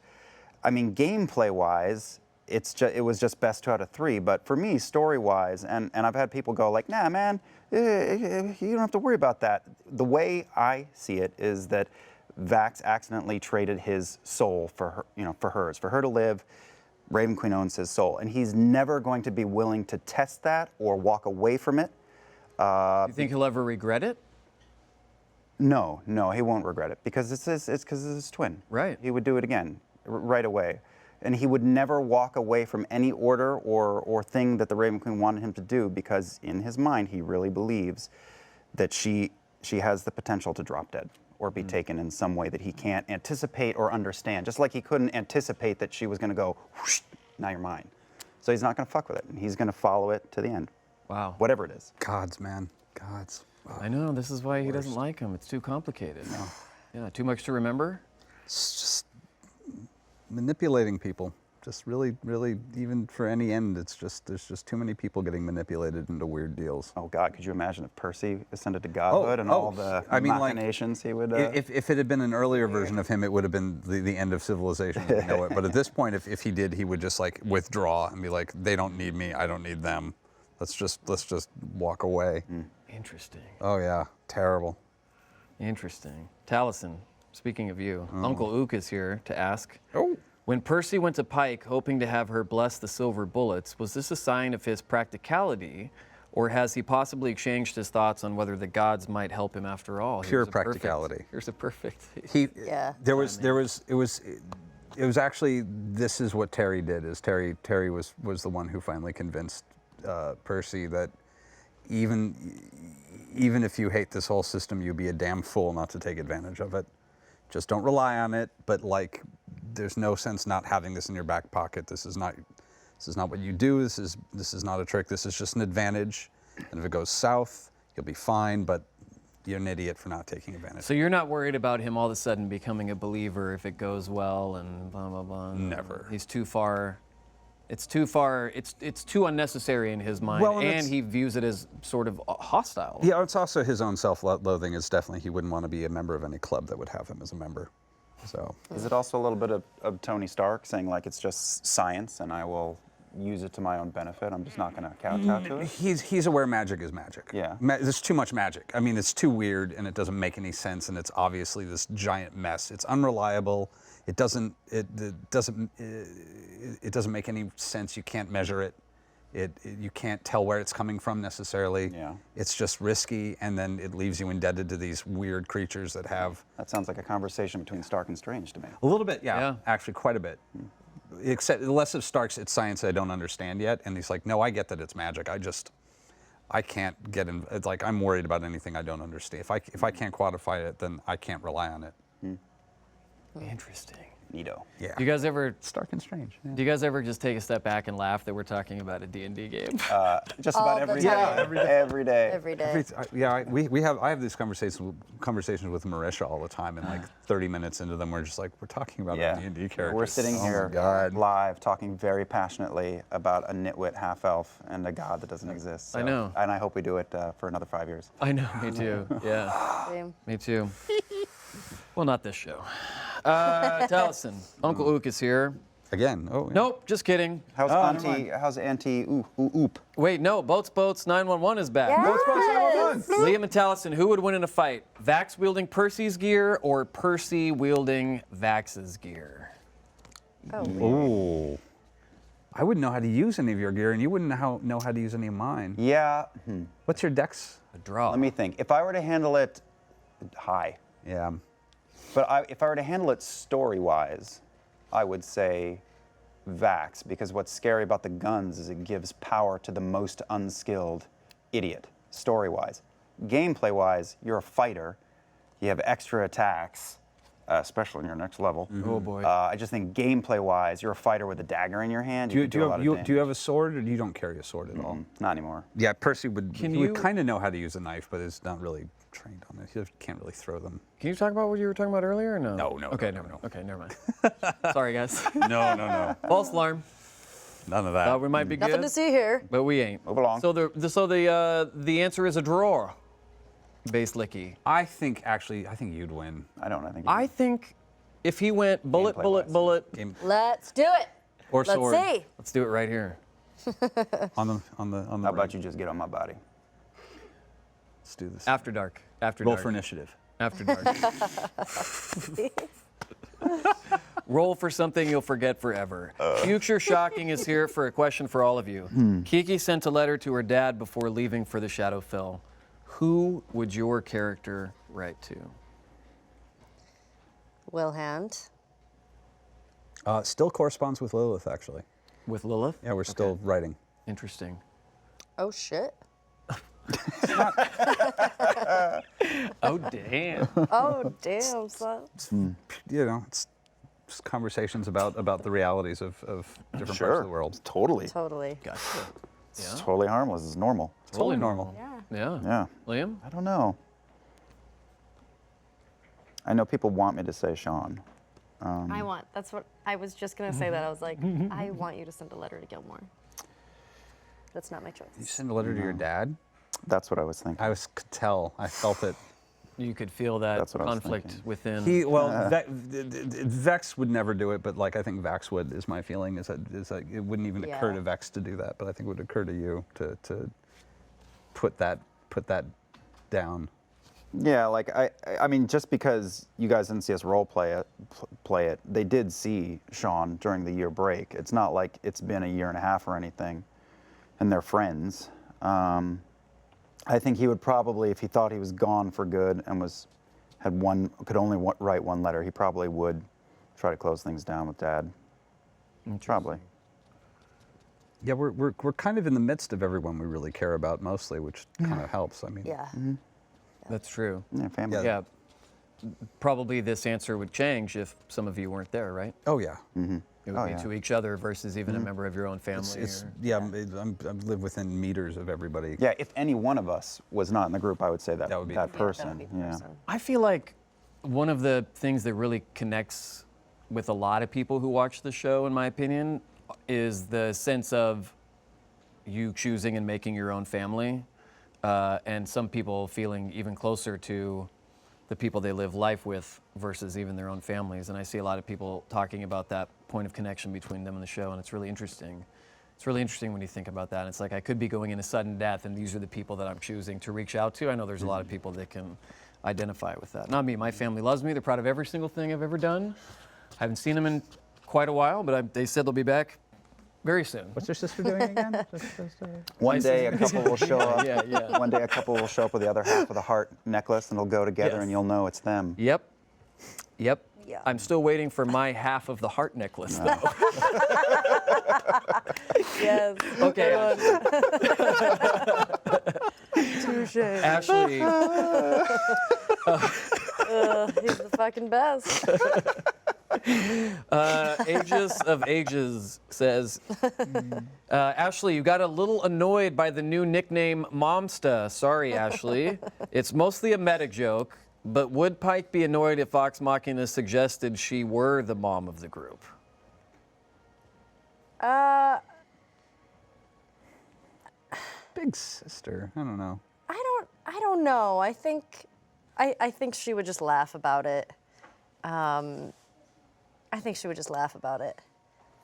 I mean, gameplay-wise, it was just best 2 out of 3. But for me, story-wise, and I've had people go like, nah, man, you don't have to worry about that. The way I see it is that Vax accidentally traded his soul for hers, for her to live. Raven Queen owns his soul, and he's never going to be willing to test that or walk away from it. You think he'll ever regret it? No, he won't regret it because it's his twin. Right. He would do it again right away. And he would never walk away from any order or thing that the Raven Queen wanted him to do, because in his mind he really believes that she has the potential to drop dead or be taken in some way that he can't anticipate or understand. Just like he couldn't anticipate that she was going to go, whoosh, now you're mine. So he's not going to fuck with it, and he's going to follow it to the end. Wow. Whatever it is. Gods, man. Gods. I know, this is why he doesn't like him. It's too complicated. Yeah, too much to remember? It's just manipulating people. Just really, really, even for any end, there's just too many people getting manipulated into weird deals. Oh God, could you imagine if Percy ascended to godhood and all the machinations he would... If it had been an earlier version of him, it would have been the end of civilization. You know it. But at this point, if he did, he would just like withdraw and be like, they don't need me, I don't need them. Let's just walk away. Interesting. Oh yeah, terrible. Interesting. Taliesin, speaking of you, Uncle Ook is here to ask. Oh. When Percy went to Pike hoping to have her bless the silver bullets, was this a sign of his practicality, or has he possibly exchanged his thoughts on whether the gods might help him after all? Pure practicality. Here's a perfect. Yeah. It was actually, this is what Terry did, is Terry was the one who finally convinced Percy that even if you hate this whole system, you'd be a damn fool not to take advantage of it. Just don't rely on it, but like, there's no sense not having this in your back pocket. This is not what you do. This is not a trick. This is just an advantage. And if it goes south, you'll be fine, but you're an idiot for not taking advantage. So you're not worried about him all of a sudden becoming a believer if it goes well and blah, blah, blah? Never. He's too far It's too far. It's too unnecessary in his mind, Well, and and it's- he views it as sort of hostile. Yeah, it's also his own self-loathing. Is definitely he wouldn't want to be a member of any club that would have him as a member. So Is it also a little bit of Tony Stark saying like it's just science and I will use it to my own benefit? I'm just not going to kowtow to it. he's aware magic is magic. Yeah. There's too much magic. I mean, it's too weird and it doesn't make any sense, and it's obviously this giant mess. It's unreliable. It doesn't make any sense. You can't measure it. You can't tell where it's coming from necessarily. Yeah. It's just risky, and then it leaves you indebted to these weird creatures that have That sounds like a conversation between Stark and Strange to me. a little bit, Yeah. actually quite a bit. Except less of Stark's, it's science I don't understand yet, and he's like, no, I get that it's magic. I can't get in. It's like I'm worried about anything I don't understand. If I can't quantify it, then I can't rely on it. Interesting. Neato. Yeah. Do you guys ever? Stark and Strange. Yeah. Do you guys ever just take a step back and laugh that we're talking about a D&D game? Just All about the every time. day. Every day. Every day. I have these conversations with Marisha all the time, and like 30 minutes into them, we're just like, we're talking about Yeah. a D&D character. We're sitting Oh my here God. live talking very passionately about a nitwit half-elf and a god that doesn't exist. I know. And I hope we do it for another 5 years. I know, me too. Yeah, Same. me too. Well, not this show. Taliesin, Uncle Ook is here. Again. Oh. Yeah. Nope, just kidding. How's never Auntie Oop? Wait, no, Boats 911 is back. Yes! Liam and Taliesin, who would win in a fight? Vax wielding Percy's gear or Percy wielding Vax's gear? Oh, weird. Ooh. I wouldn't know how to use any of your gear, and you wouldn't know how to use any of mine. Yeah. What's your dex? A draw. Let me think. If I were to handle it high, Yeah. but if I were to handle it story-wise, I would say Vax, because what's scary about the guns is it gives power to the most unskilled idiot, story-wise. Gameplay-wise, you're a fighter. You have extra attacks, especially in your next level. Oh boy. I just think gameplay-wise, you're a fighter with a dagger in your hand. Do can do a lot of damage. you have a sword, or you don't carry a sword at all? Not anymore. Yeah, Percy would. Can He you- would kind of know how to use a knife, but is not really trained on it. He can't really throw them. Can you talk about what you were talking about earlier or no? No. Okay, no. Okay, never mind. Sorry, guys. No. False alarm. None of that. Thought we might be Nothing good, to see here. but we ain't. Move along. So the answer is a draw. Base Licky. I think you'd win. I think if he went bullet, Gameplay-wise. bullet, Game Let's do it. or Let's sword see. let's do it right here. on the. How about you just get on my body? Let's do this. After dark. After Roll dark. for initiative. After dark. Roll for something you'll forget forever. Future Shocking is here for a question for all of you. Kiki sent a letter to her dad before leaving for the Shadowfell. Who would your character write to? Wilhand. Still corresponds with Lilith, actually. With Lilith? Yeah, we're still writing. Interesting. Oh, shit. Oh, damn. Oh, damn, son. You know, it's just conversations about the realities of different parts of the world. Totally. Totally. Gotcha. It's totally harmless. It's normal. Totally normal. Yeah. Yeah. Yeah. Liam? I don't know. I know people want me to say Sean. That's what I was just going to say that. I was like, I want you to send a letter to Gilmore. That's not my You choice. send a letter to your dad? That's what I was thinking. Could tell. I felt it. You could feel that That's what I was conflict thinking. within. Vex would never do it, but like I think Vax would. Is my feeling is that it wouldn't even occur Yeah. to Vex to do that, but I think it would occur to you to put that down. Yeah, like I mean, just because you guys didn't see us role play it, they did see Sean during the year break. It's not like it's been a year and a half or anything, and they're friends. I think he would probably, if he thought he was gone for good and could only write one letter, he probably would try to close things down with Dad. Probably. Yeah, we're kind of in the midst of everyone we really care about mostly, which kind of helps. I mean, Yeah. That's true. Yeah, family. Yeah. Probably this answer would change if some of you weren't there, right? Oh yeah. It would Oh, be yeah. to each other versus even a member of your own family. I live within meters of everybody. Yeah, if any one of us was not in the group, I would say that That would be that the- person. That would be the person. I feel like one of the things that really connects with a lot of people who watch the show, in my opinion, is the sense of you choosing and making your own family, and some people feeling even closer to the people they live life with versus even their own families. And I see a lot of people talking about that point of connection between them and the show, and it's really interesting. It's really interesting when you think about that. It's like I could be going into sudden death, and these are the people that I'm choosing to reach out to. I know there's a lot of people that can identify with that. Not me. My family loves me. They're proud of every single thing I've ever done. I haven't seen them in quite a while, but they said they'll be back very soon. What's your sister doing again? One day a couple will show up. Yeah. One day a couple will show up with the other half of the heart necklace, and it'll go together, Yes. and you'll know it's them. Yep. Yeah. I'm still waiting for my half of the heart necklace, though. Yes. Okay. Touche. Ashley, He's the fucking best. Ages of Ages says, Ashley, you got a little annoyed by the new nickname Momsta. Sorry, Ashley. It's mostly a meta joke, but would Pike be annoyed if Vox Machina suggested she were the mom of the group? Big sister. I don't know. I don't know. I think she would just laugh about it. I think she would just laugh about it.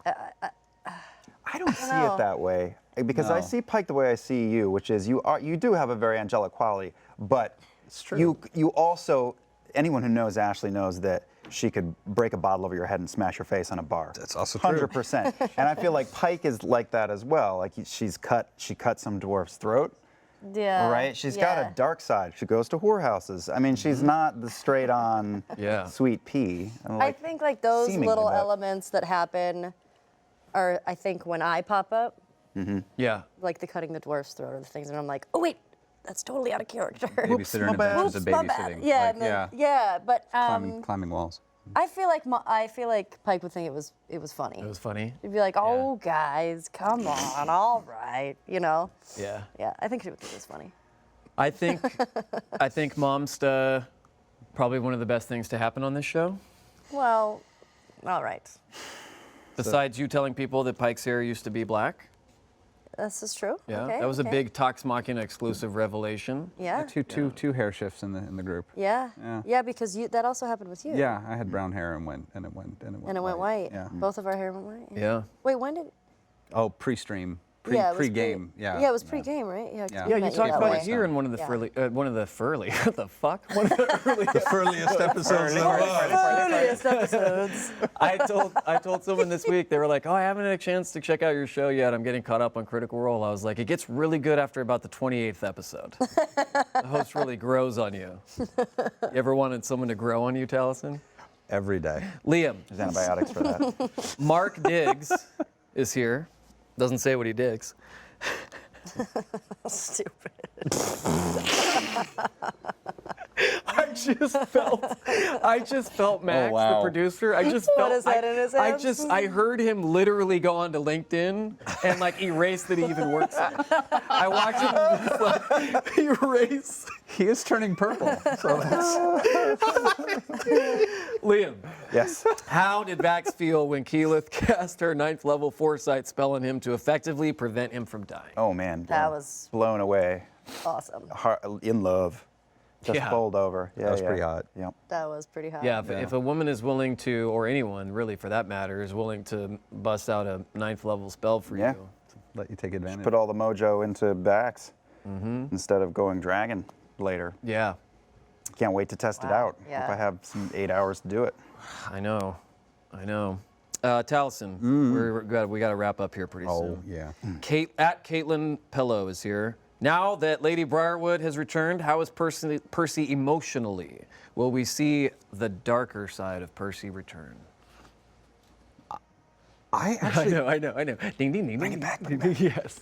I don't see know. it that way because I No. see Pike the way I see you, which is you do have a very angelic quality, but It's true. you also, anyone who knows Ashley knows that she could break a bottle over your head and smash your face on a bar. That's also true. 100%. And I feel like Pike is like that as well. Like she cut some dwarf's throat. Yeah. Right? She's got a dark side. She goes to whorehouses. I mean, she's not the straight on Yeah. sweet pea. And I think like those seemingly, little but- elements that happen are, I think, when I pop up, Yeah. like the cutting the dwarf's throat or the things, and I'm like, oh wait, that's totally out of character. Babysitter and my bad. Adventures of Oops, my bad. Babysitting. Yeah, Like, and then, yeah. but Climbing walls. I feel like Pike would think it was funny. It was funny. He'd be like, oh guys, come on, all right, you know. Yeah. Yeah, I think she would think it was funny. I think Momsta, probably one of the best things to happen on this show. Well, all right. Besides you telling people that Pike's hair used to be black. This is true. Yeah. Okay, That was okay. a big Vox Machina exclusive revelation. Yeah. Two hair shifts in the group. Yeah. Yeah. Yeah, because that also happened with you. Yeah, I had brown hair and it went And it went white. Yeah. Both of our hair went white. Yeah. Wait, when did? Oh, pre-stream. Yeah, it was Pre-game. Yeah. Yeah, it was pre-game, right? Yeah. 'cause Yeah. we Yeah, you met talked that about way. it here in one of the Yeah. furly, what the fuck? One of the early. The furliest episodes Earliest episodes. I told someone this week, they were like, oh, I haven't had a chance to check out your show yet. I'm getting caught up on Critical Role. I was like, it gets really good after about the 28th episode. The host really grows on you. You ever wanted someone to grow on you, Taliesin? every day. Liam, There's antibiotics for that. Mark Diggs is here. Doesn't say what he digs. Stupid. I just felt Max, wow. the producer. I just Put felt his head in his hands. I heard him literally go onto LinkedIn and like erase that he even works there. I watched him just like erase. He is turning purple. So that's, Liam, Yes. how did Vax feel when Keyleth cast her 9th level foresight spell on him to effectively prevent him from dying? Oh man. That was blown away. awesome. In love. Just Yeah. bowled over. Yeah, That was yeah. pretty hot. Yep. That was pretty hot. Yeah, if a woman is willing to, or anyone really for that matter, is willing to bust out a 9th level spell for Yeah. you. Let you take advantage. Put all the mojo into backs instead of going dragon later. Yeah, Can't wait to test it Wow. out. Yeah. Hope I have some 8 hours to do it. I know. Taliesin, we got to wrap up here pretty Oh, soon. yeah. Caitlin Pello is here. Now that Lady Briarwood has returned, how is Percy emotionally? Will we see the darker side of Percy return? I actually I know. Ding, ding, ding. Bring it back. Yes.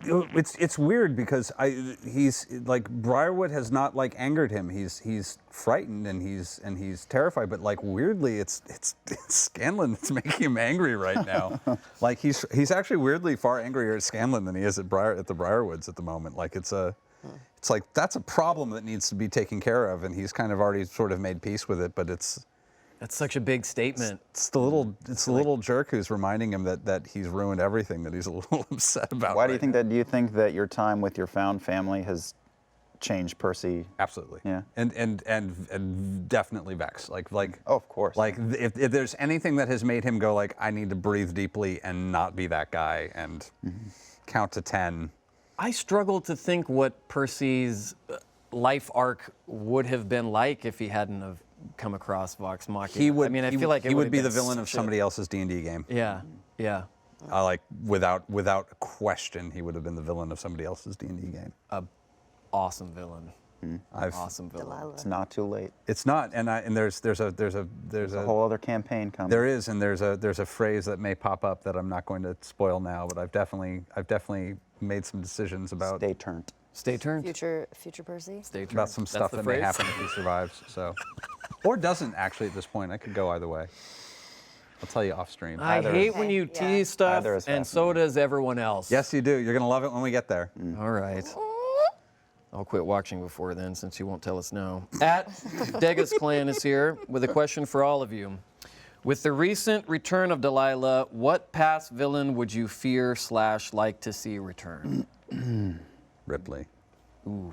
It's weird because he's like Briarwood has not like angered him. He's frightened and he's terrified. But like weirdly, it's Scanlan that's making him angry right now. Like he's actually weirdly far angrier at Scanlan than he is at the Briarwoods at the moment. Like it's like that's a problem that needs to be taken care of, and he's kind of already sort of made peace with it. But it's That's such a big statement. It's the little jerk who's reminding him that he's ruined everything, that he's a little upset about. Why do you think that? Do you think that your time with your found family has changed Percy? Absolutely. Yeah. And definitely Vex. Like. Oh, of course. Like if there's anything that has made him go like, I need to breathe deeply and not be that guy and count to 10. I struggle to think what Percy's life arc would have been like if he hadn't have come across Vox Machina. He would. I mean, I feel like he it would be have the been villain of such somebody else's D&D game. Yeah, yeah. Like without question, he would have been the villain of somebody else's D&D game. Awesome villain. Awesome villain. Delilah. It's not too late. It's not, and there's A whole other campaign coming. there is, and there's a phrase that may pop up that I'm not going to spoil now, but I've definitely made some decisions about Stay turned. Stay tuned. Future Percy. Stay tuned. about some That's stuff the that phrase? may happen if he survives. So, or doesn't actually at this point. I could go either way. I'll tell you off stream. I Either hate is- when you Yeah. tease stuff, Either is and so does everyone else. Yes, you do. You're gonna love it when we get there. All right. I'll quit watching before then, since you won't tell us no. At Degas Clan is here with a question for all of you. With the recent return of Delilah, what past villain would you fear / like to see return? Ripley. I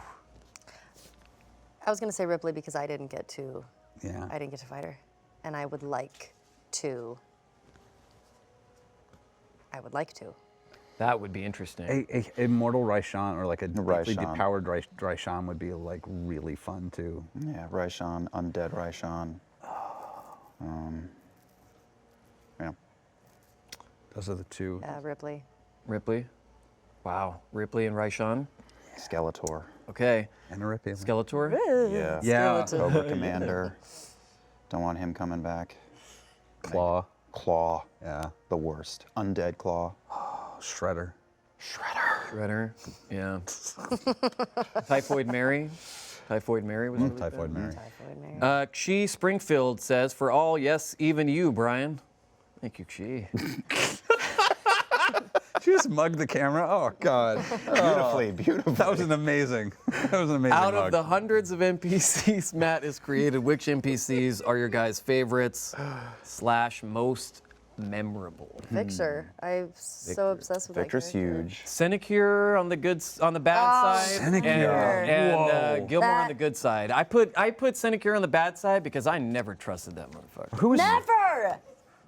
was gonna say Ripley because I didn't get to Yeah. fight her, and I would like to. That would be interesting. A immortal Raishan or like a deeply Raishan. depowered Raishan would be like really fun too. Yeah, Raishan, undead Raishan. Yeah. Those are the two. Ripley. Ripley? Wow. Ripley and Raishan? Skeletor. Okay. And a Ripley. Skeletor? Yeah. Yeah. Cobra Commander. Don't want him coming back. Claw. Claw. Yeah. The worst. Undead Claw. Shredder. Shredder? Yeah. Typhoid Mary? Typhoid Mary was really Typhoid Mary. Typhoid Mary. Xi Springfield says, for all, yes, even you, Brian. Thank you, Xi. She just mugged the camera. Oh God. Beautifully. That was an amazing. That was an amazing. Out of mug. the hundreds of NPCs Matt has created, which NPCs are your guys' favorites / most memorable? Victor. I'm so obsessed with Victor's that character. huge. Senecure on the bad side, Senecure. and Whoa. Gilmore on That- the good side. I put Senecure on the bad side because I never trusted that motherfucker. Who was Never.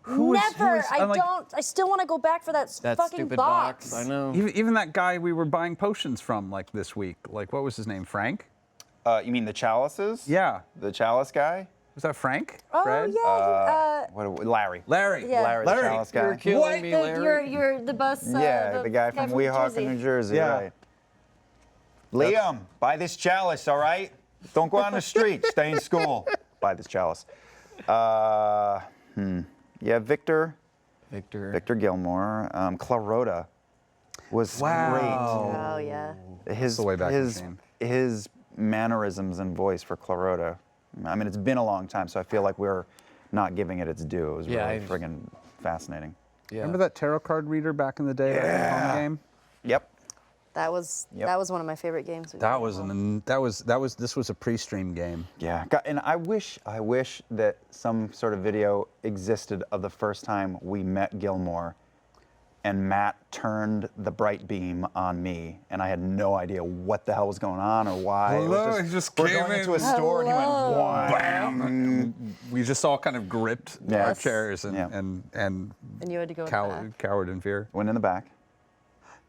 was- Never. I'm like- I still want to go back for that That fucking stupid box. box. I know. even that guy we were buying potions from like this week? Like what was his name? Frank? You mean the chalices? Yeah. The chalice guy? Was that Frank? Oh Fred? yeah. Larry. Larry. Yeah. Larry, the chalice guy. You're killing What? me, The, Larry. you're the bus. Yeah, the guy from Weehawken, New Jersey. Yeah. Right. Liam, buy this chalice, all right? Don't go out on the street. Stay in school. Buy this chalice. Yeah, Victor Gilmore. Clarota was Oh yeah. great. His the way back his machine. his mannerisms and voice for Clarota. I mean, it's been a long time, so I feel like we're not giving it its due. It was Yeah, really friggin' fascinating. Yeah. Remember that tarot card reader back in the day? That home game? Yep. That was one of my favorite games. we That played. this was a pre-stream game. Yeah, and I wish that some sort of video existed of the first time we met Gilmore, and Matt turned the bright beam on me, and I had no idea what the hell was going on or why. It was Hello, he just we're came going into in. a store, and he went, Hello. bam. We just all kind of gripped our Yes. chairs and Yeah. And you had to go in the back. cowered in fear. Went in the back.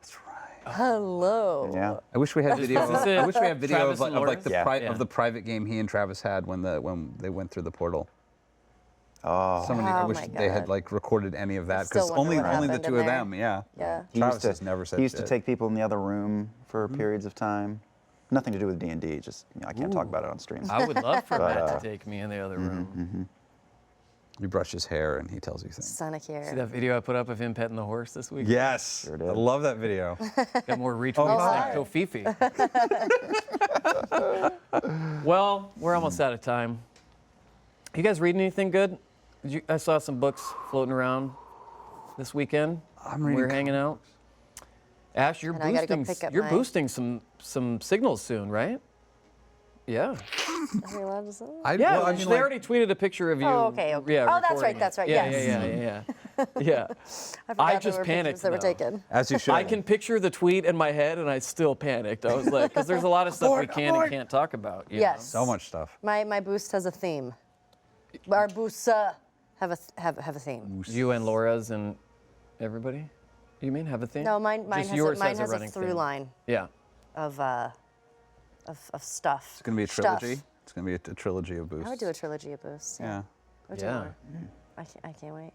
That's right. Hello. Yeah. I wish we had video. Is this it? I wish we had video Travis of and like the Laura? Yeah. of the private game he and Travis had when they went through the portal. Oh. Somebody, I Oh wish my they had God. like recorded any of that still because wonder only what the happened two in of there. them. Yeah. Yeah. Travis has never said He used to shit. take people in the other room for periods of time. Nothing to do with D&D. Just I can't talk about it on stream. I would love for But, Matt to take me in the other room. You brush his hair and he tells you things. Sonic See here. that video I put up of him petting the horse this week? Yes, Sure did. I love that video. Got more retweets hi. than Kofifi. Well, we're almost out of time. You guys reading anything good? I saw some books floating around this weekend. I'm when we were reading hanging out. Ash, you're And I gotta go boosting. pick up You're my- boosting some signals soon, right? Yeah. we allowed to say? Yeah, well, I they mean, like, already tweeted a picture of you. Oh, okay. Yeah, Oh, that's recording right, it. that's right, Yeah, yes. yeah. I forgot I there just were panicked, pictures that were though. taken. as you should. I can picture the tweet in my head, and I still panicked. I was like, because there's a lot of stuff we can and can't talk about. you know? Yes. So much stuff. My boost has a theme. Our boosts have a theme. You and Laura's and everybody? You mean have a theme? No, mine Just has a, yours mine has has a running through theme. line Yeah. of stuff. It's gonna be a Stuff. trilogy. It's gonna be a trilogy of boosts. I would do a trilogy of boosts. Yeah. Or two Yeah. more. I can't wait.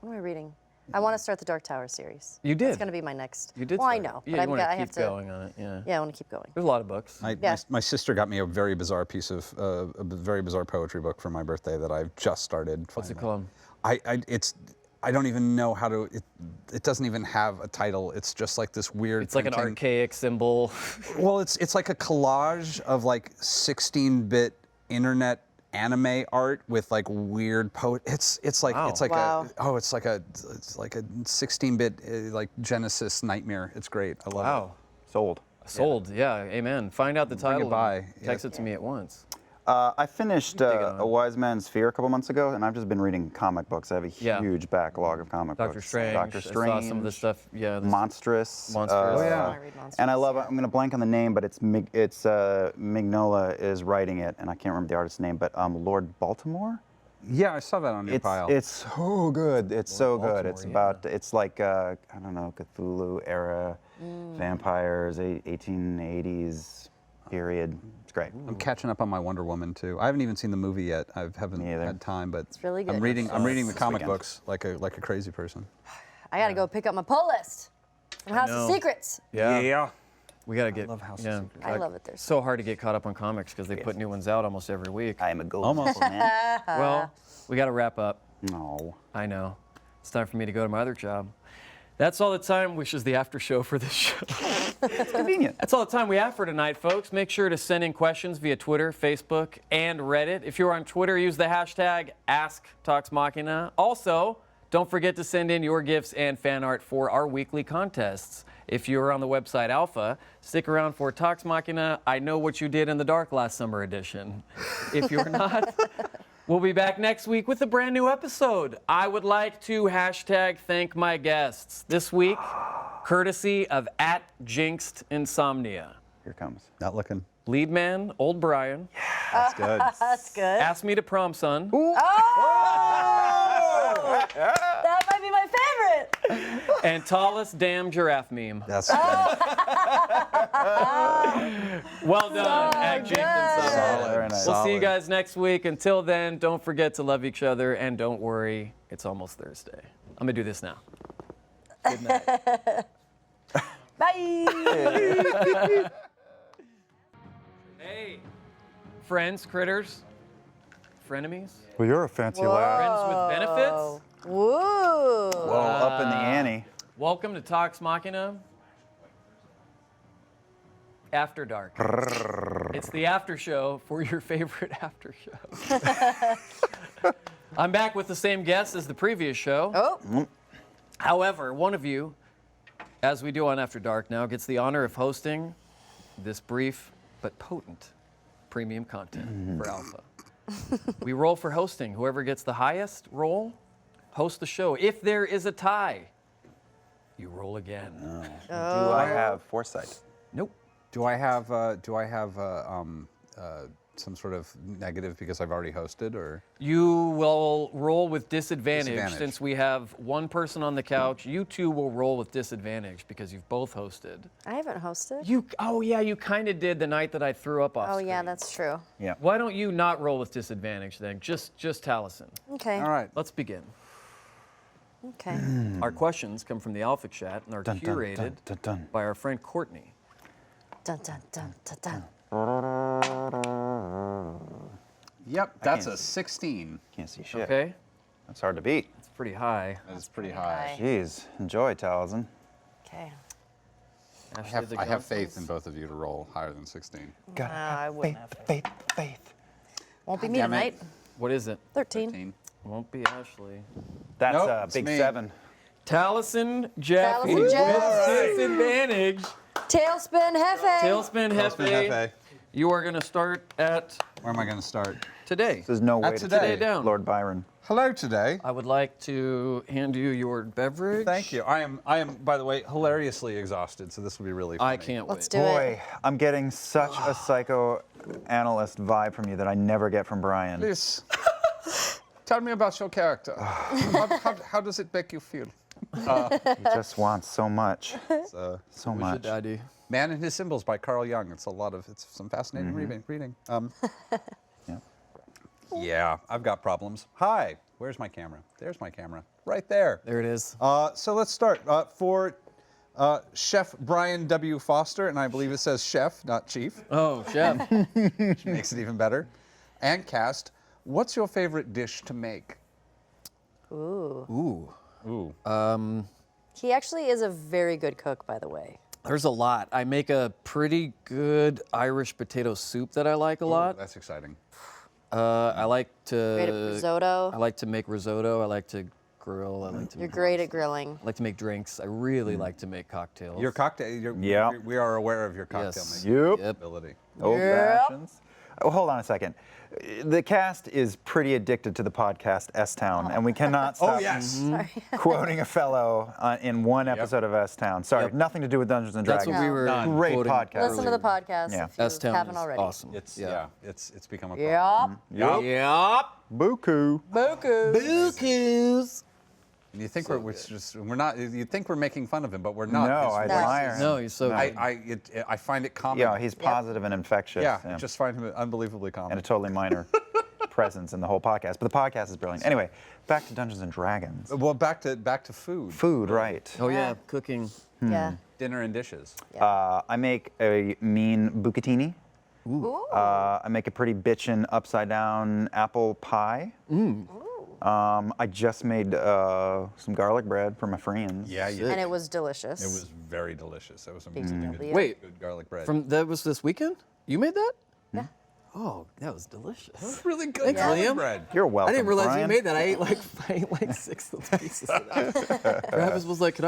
What am I reading? I want to start the Dark Tower series. You did. It's going to be my next. You did. Well, I start. know, Yeah, but you want I to have keep to. going on it. Yeah. Yeah, I want to keep going. There's a lot of books. Yeah. My sister got me a very bizarre piece of a very bizarre poetry book for my birthday that I've just started. What's it finally. called? I don't even know how to. It doesn't even have a title. It's just like this weird. It's like an printing. archaic symbol. Well, it's like a collage of like 16-bit internet anime art with like weird It's like Wow. it's like Wow. it's like a 16-bit like Genesis nightmare. It's great. I love it. Wow. Sold. Sold. Yeah. Amen. Find out the Bring it title. by. and Text it to me at once. I finished Dig it on. A Wise Man's Fear a couple months ago, and I've just been reading comic books. I have a Yeah. huge backlog of comic Doctor books. Strange. Doctor I Strange. saw some of the stuff. Yeah. this- Monstrous. Monstrous. Oh, yeah. I read Monsters. And I love. I'm gonna blank on the name, but it's Mignola is writing it, and I can't remember the artist's name. But Lord Baltimore. Yeah, I saw that on your pile. It's so good. It's so good. It's Baltimore, about. It's like I don't know, Cthulhu era, vampires, 1880s period. It's great. I'm catching up on my Wonder Woman too. I haven't even seen the movie yet. I haven't Me either. had time, but it's really good. I'm reading the this comic weekend. books like a crazy person. I got to go pick up my pull list from House of know. Secrets. Yeah. We gotta get. love House of yeah, Secrets. I love it. There's So hard to get caught up on comics because they put new ones out almost every week. I'm a gold Almost. man. Well, we gotta wrap up. No. I know. It's time for me to go to my other job. That's all the time, which is the after show for this show. It's convenient. That's all the time we have for tonight, folks. Make sure to send in questions via Twitter, Facebook, and Reddit. If you're on Twitter, use the hashtag AskToxMachina. Also, don't forget to send in your gifts and fan art for our weekly contests. If you're on the website Alpha, stick around for Tox Machina, I Know What You Did in the Dark last summer edition. If you're not, we'll be back next week with a brand new episode. I would like to hashtag thank my guests. This week, courtesy of @JinxedInsomnia. Here it comes. Not looking. Lead man, old Brian, That's good. That's good. asked me to prom son, That might be my favorite. and tallest damn giraffe meme. That's good. Well done, @JinxedInsomnia. Very nice. We'll see you Solid. guys next week. Until then, don't forget to love each other, and don't worry, it's almost Thursday. I'm gonna do this now. Good night. Bye. Hey, friends, critters, frenemies, Well, you're a fancy lad. friends with benefits. Woo. Whoa, up in the ante. Welcome to Tox Machina After Dark. It's the after show for your favorite after show. I'm back with the same guests as the previous show. Oh. However, one of you, as we do on After Dark now, gets the honor of hosting this brief but potent premium content for Alpha. We roll for hosting. Whoever gets the highest roll, hosts the show. If there is a tie, you roll again. Do I have foresight? Nope. Do I have some sort of negative because I've already hosted, or? You will roll with disadvantage, Disadvantage. since we have one person on the couch. You two will roll with disadvantage because you've both hosted. I haven't hosted. You kind of did the night that I threw up off Oh screen. yeah, that's true. Yeah. Why don't you not roll with disadvantage then? Just Taliesin. Okay. All right. Let's begin. Okay. Our questions come from the Alpha Chat and are Dun, dun, curated dun, dun, dun. by our friend Courtney. Dun dun dun dun dun. Yep, that's can't a 16. Can't see shit. Okay? That's hard to beat. It's pretty high. That's pretty high. Jeez. Enjoy, Taliesin. Okay. Ashley, the I have faith Gonzalez. in both of you to roll higher than 16. Gotta I wouldn't have faith, faith. Won't be me Damn it. tonight. What is it? 13. 13. Won't be Ashley. That's Nope, a it's big me. 7. Taliesin Jeffy Taliesin with Jeff. disadvantage. Tailspin Hefe. Tailspin Hefe. You are going to start at Where am I going to start? Today. There's no way That's to today. say Down. Lord Byron. Hello today. I would like to hand you your beverage. Thank you. I am, by the way, hilariously exhausted, so this will be really funny. I can't wait. Let's do Boy, it. I'm getting such a psychoanalyst vibe from you that I never get from Brian. Please, tell me about your character. How does it make you feel? He just wants so much. So, So We much. should daddy. Man and His Symbols by Carl Jung. It's some fascinating Mm-hmm. reading. Yeah. Yeah, I've got problems. Hi, where's my camera? There's my camera, right there. There it is. So let's start. For Chef Brian W. Foster, and I believe it says chef, not chief, Oh, chef. which makes it even better. And cast, what's your favorite dish to make? Ooh. Ooh. Ooh. He actually is a very good cook, by the way. There's a lot. I make a pretty good Irish potato soup that I like a lot. That's exciting. I like to. Great at risotto. I like to make risotto. I like to grill. I like to. You're make great at grilling. I like to make drinks. I really like to make cocktails. Your cocktail, Yeah. we are aware of your cocktail Yes. making Yep. Yep. ability. Old Yep. fashions. Oh, hold on a second. The cast is pretty addicted to the podcast S-Town, and we cannot stop Sorry. quoting a fellow in one episode of S-Town. Sorry, Yep. nothing to do with Dungeons and That's Dragons. what we were None. Great quoting podcast. Listen to the podcast Yeah. if you S-Town haven't is already. awesome. It's it's become a Yep. Yep. Buku. Boku. Bukus. And you think we're not. You think we're making fun of him, but we're not. No, His I voice admire is- him. No, he's so good. I find it common. Yeah, he's positive and infectious. Yeah, just find him unbelievably common. and a totally minor presence in the whole podcast. But the podcast is brilliant. Anyway, back to Dungeons and Dragons. Well, back to food, Food, right. Oh yeah, Yeah. cooking. Yeah. dinner and dishes. I make a mean bucatini. Ooh. I make a pretty bitchin' upside down apple pie. I just made some garlic bread for my friends. Yeah, you And it was delicious. It was very delicious. It was amazing. Mm. Wait, Good garlic bread. that was this weekend? You made that? Yeah. Oh, that was delicious. really good Thanks, garlic Liam. bread. You're welcome, I didn't realize Brian. you made that. I ate like 6 little pieces of that. Travis was like,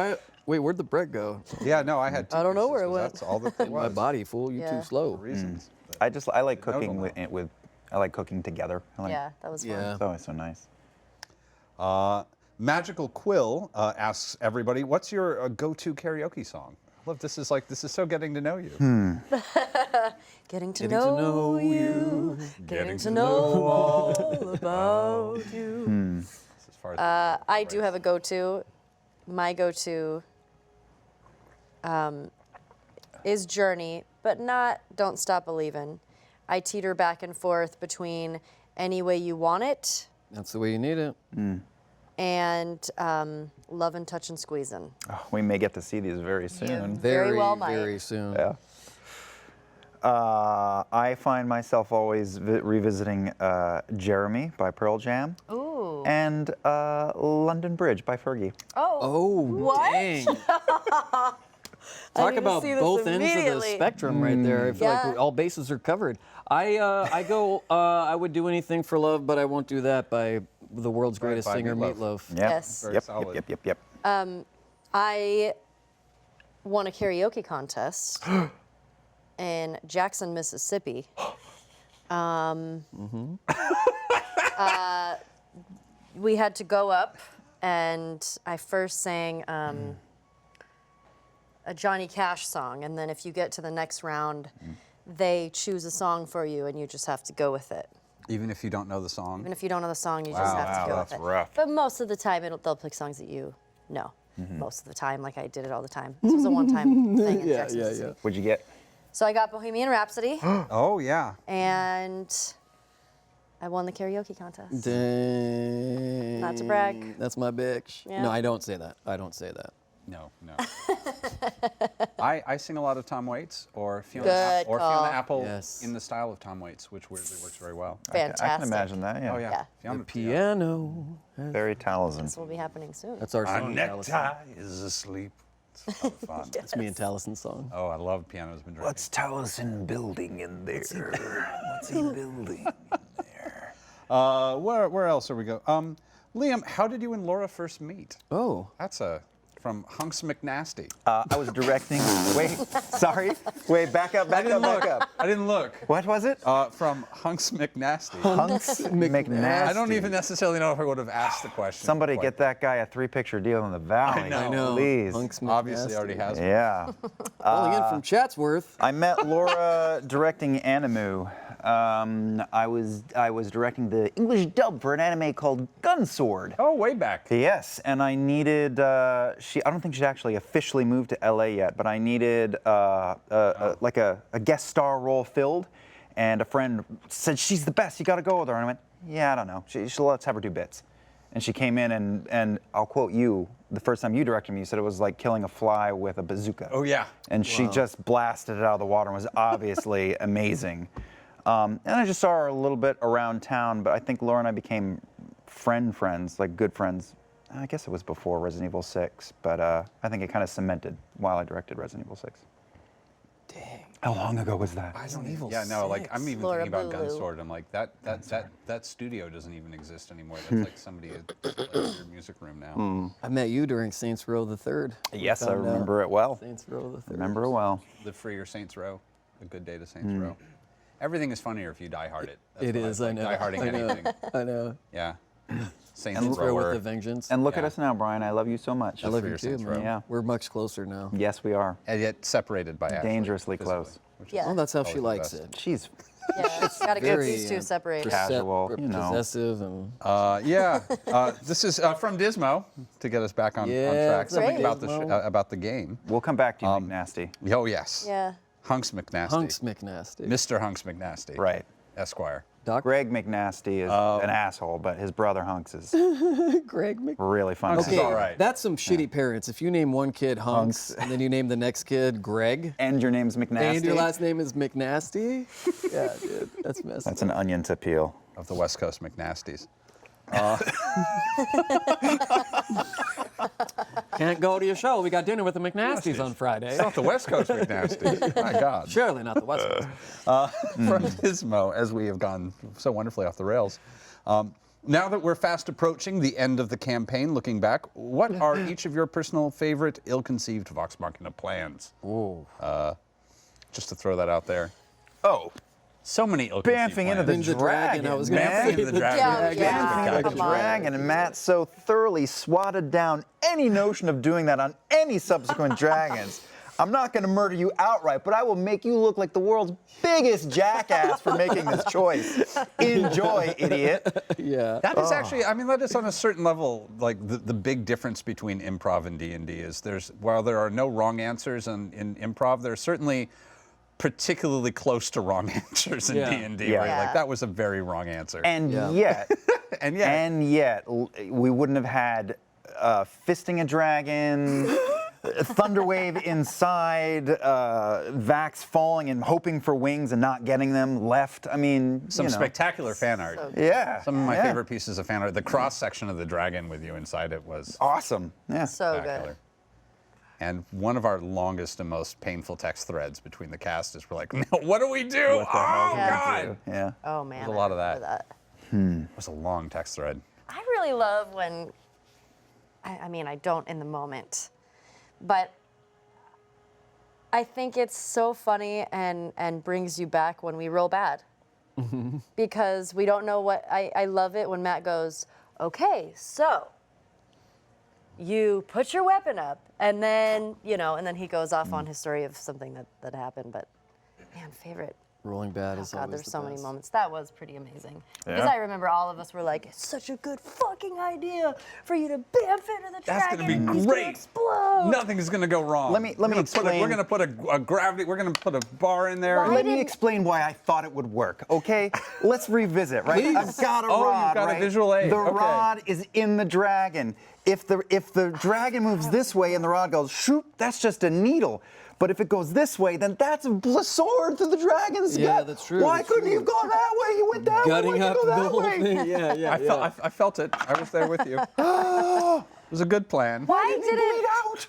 wait, where'd the bread go? Yeah, no, I had. Two I don't know pieces, where it 'cause went. That's all that there My was. body, fool. You Yeah. too slow. Reasons. I like cooking Notable. with I like cooking together. Yeah, that was fun. Yeah. It's always so nice. Magical Quill asks everybody, "What's your go-to karaoke song?" I love this. Is so getting to know you. Getting to Getting to know know you. Getting to know all about you. As far as I do have a go-to. My go-to is Journey, but not Don't Stop Believin'. I teeter back and forth between Any Way You Want It That's the way you need it. and Lovin', Touchin', Squeezin'. Oh, we may get to see these very soon. Very well might. Very soon. Yeah. I find myself always revisiting Jeremy by Pearl Jam Ooh. and London Bridge by Fergie. Oh, What? dang. I Talk need to about see this both ends of the immediately. spectrum right there. I feel Yeah. like all bases are covered. I would do anything for love, but I won't do that by the world's greatest by singer, Meatloaf. Meatloaf. Yep. Yes. Very Yep, solid. yep. I won a karaoke contest in Jackson, Mississippi. We had to go up, and I first sang a Johnny Cash song, and then if you get to the next round, they choose a song for you, and you just have to go with it. Even if you don't know the song. Even if you don't know the song, you just have to go that's with it. rough. But most of the time, they'll pick songs that you know. Most of the time, like I did it all the time. This was a one-time thing in Jackson, Mississippi. What'd you get? So I got Bohemian Rhapsody, Oh yeah. and I won the karaoke contest. Dang. Not to brag. That's my bitch. Yeah. No, I don't say that. I don't say that. No. I sing a lot of Tom Waits or Fiona Good or call. Fiona Apple Yes. in the style of Tom Waits, which weirdly works very well. Fantastic. I can imagine that, yeah. Oh yeah. Yeah. Fiona, The piano. Very talented. This will be happening soon. That's our A song. Taliesin. necktie is asleep. It's a lot of fun. That's me and Talison's song. Oh, I love Piano's Been Drinking. Taliesin building in there? What's he building in there? Where else are we go? Liam, how did you and Laura first meet? Oh, That's a from Hunks McNasty. I was directing. Wait, sorry. Wait, back up. Back up. I didn't look. What was it? From Hunks McNasty. Hunks McNasty. I don't even necessarally know if I would have asked the question. Somebody quite. get that guy a 3-picture deal in the Valley. I know. Please. Hunks Obviously McNasty. already has one. Yeah. Calling in from Chatsworth. I met Laura directing Animu. I was directing the English dub for an anime called Gunsword. Oh, way back. Yes, and I needed. I don't think she's actually officially moved to LA yet, but I needed like a guest star role filled, and a friend said she's the best. You got to go with her, and I went, yeah, I don't know. Let's have her do bits. And she came in, and I'll quote you. The first time you directed me, you said it was like killing a fly with a bazooka. Oh, yeah. And she just blasted it out of the water and was obviously amazing. And I just saw her a little bit around town, but I think Laura and I became friends, like good friends. I guess it was before Resident Evil 6, but I think it kind of cemented while I directed Resident Evil 6. Dang. How long ago was that? Resident Evil Yeah, no, like I'm even Laura thinking about Boo Boo. Gunsword. I'm like that studio doesn't even exist anymore. That's like somebody at your music room now. I met you during Saints Row the Third. Yes, I remember it well. Saints Row the Third. Remember it well. Live Free or Saints Row. A good day to Saints Row. Everything is funnier if you die hard it. That's It what is, I I like, know. Die harding I know. anything. I know. Yeah. Saints And Saints Row with Row. a vengeance. And look at Yeah. us now, Brian. I love you so much. I love for you your too, Saints Row. man. Yeah. We're much closer now. Yes, we are. And yet separated by Ashley, Dangerously physically, close. which is Yeah. Well, that's how always she the likes best. it. She's Yeah, gotta get Very, these two separated. Casual, you know. Possessive and Yeah, this is from Dismo to get us back on Yeah, track. Something great. about the game. We'll come back to you, McNasty. Oh yes. Yeah. Hunks McNasty. Hunks McNasty. Mr. Hunks McNasty. Right. Esquire. Doc Greg McNasty is an asshole, but his brother Hunks is Greg Mc. really fun. Hunks is Okay, all right. that's some shitty parents. If you name one kid Hunks, and then you name the next kid Greg, And your name's McNasty. and your last name is McNasty, yeah, dude, that's messed That's up. an onion to peel. Of the West Coast McNasties. Can't go to your show. We got dinner with the McNasties on Friday. It's not the West Coast McNasties. My God. Surely not the West Coast. From Dismo, as we have gone so wonderfully off the rails. Now that we're fast approaching the end of the campaign, looking back, what are each of your personal favorite ill-conceived Vox Machina plans? Ooh. Just to throw that out there. Oh, So many ill-conceived bamfing into plans. the The dragon, I was gonna man. say the dragon. Yeah, Good yeah. Bamfing into Come the on. dragon, and Matt so thoroughly swatted down any notion of doing that on any subsequent dragons. I'm not going to murder you outright, but I will make you look like the world's biggest jackass for making this choice. Enjoy, idiot. Yeah. That is actually, I mean, that is on a certain level, like the big difference between improv and D&D is while there are no wrong answers in improv, there are certainly particularly close to wrong answers in Yeah. D&D. Yeah. Where you're Yeah. like, that was a very wrong answer. And Yeah. yet, and yet, we wouldn't have had fisting a dragon, Thunderwave inside, Vax falling and hoping for wings and not getting them left. I mean, some you know. spectacular fan art. Yeah. Some of my yeah. favorite pieces of fan art. The cross section of the dragon with you inside it was Awesome. Yeah. So spectacular. good. And one of our longest and most painful text threads between the cast is we're like, no, what do we do? What the hell Oh, did we God. do? Yeah. Oh man. There's a lot of I remember that. It was a long text thread. I really love when, I mean, I don't in the moment, but I think it's so funny and brings you back when we roll bad. Because we don't know what, I love it when Matt goes, okay, so you put your weapon up, and then, you know, and then he goes off on his story of something that happened, but man, favorite. Rolling Bad is God, always there's the so many best. moments. That was pretty amazing. Because Yeah. I remember all of us were like, it's such a good fucking idea for you to bamf into the That's dragon gonna be and he's great. gonna explode. Nothing is going to go wrong. Let me We're gonna explain. We're going to put a gravity. We're going to put a bar in there. Why? Let me didn't- explain why I thought it would work, okay? Let's revisit, right? Please. I've got a Oh, you've rod, got a right? visual aid, The okay. rod is in the dragon. If the dragon moves this way and the rod goes shoop, that's just a needle. But if it goes this way, then that's a sword through the dragon's Yeah, gut. that's true, Why that's couldn't true. you have gone that way? You went that way. Gutting Why'd you up go the that whole way? thing. Yeah, yeah. I felt it. I was there with you. It was a good plan. Why Did he didn't bleed out?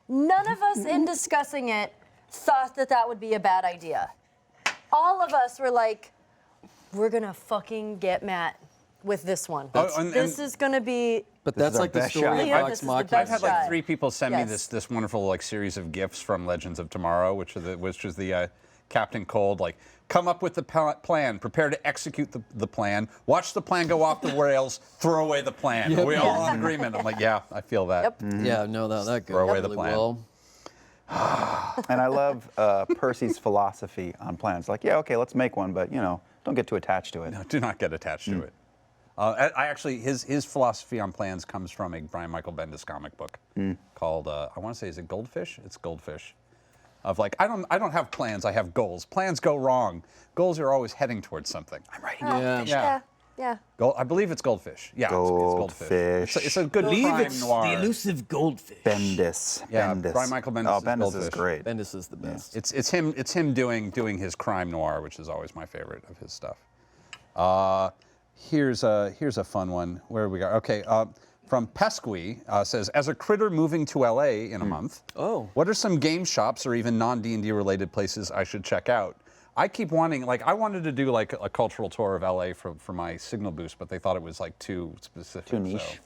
none of us in discussing it thought that would be a bad idea? All of us were like, we're gonna fucking get Matt. with this one. and this is going to be. But This that's is our like the best story shot. of Yeah, Vox this is the Machina. best I've had like shot. 3 people send me Yes. this wonderful like series of gifts from Legends of Tomorrow, which is the Captain Cold, like, come up with the plan, prepare to execute the plan, watch the plan go off the rails, throw away the plan. Are we all in agreement? I'm like, yeah, I feel that. Yep. Yeah, no, that goes Throw away the really plan. well. And I love Percy's philosophy on plans. Like, yeah, okay, let's make one, but don't get too attached to it. No, do not get attached to it. I actually, his philosophy on plans comes from a Brian Michael Bendis comic book called, I want to say, is it Goldfish? It's Goldfish. Of like, I don't have plans, I have goals. Plans go wrong. Goals are always heading towards something. I'm writing Yeah. Yeah. I believe it's Goldfish. Yeah, it's Goldfish. Goldfish. It's a good crime noir. the elusive goldfish. Bendis. Yeah, Bendis. Brian Michael Bendis Oh, is Bendis is Goldfish. great. Bendis is the best. It's him doing his crime noir, which is always my favorite of his stuff. Here's a fun one. Where we go? Okay, from Pesqui says, as a critter moving to LA in a month, what are some game shops or even non-D&D related places I should check out? I keep wanting, like, I wanted to do like a cultural tour of LA for my Signal Boost, but they thought it was like too specific. Too niche.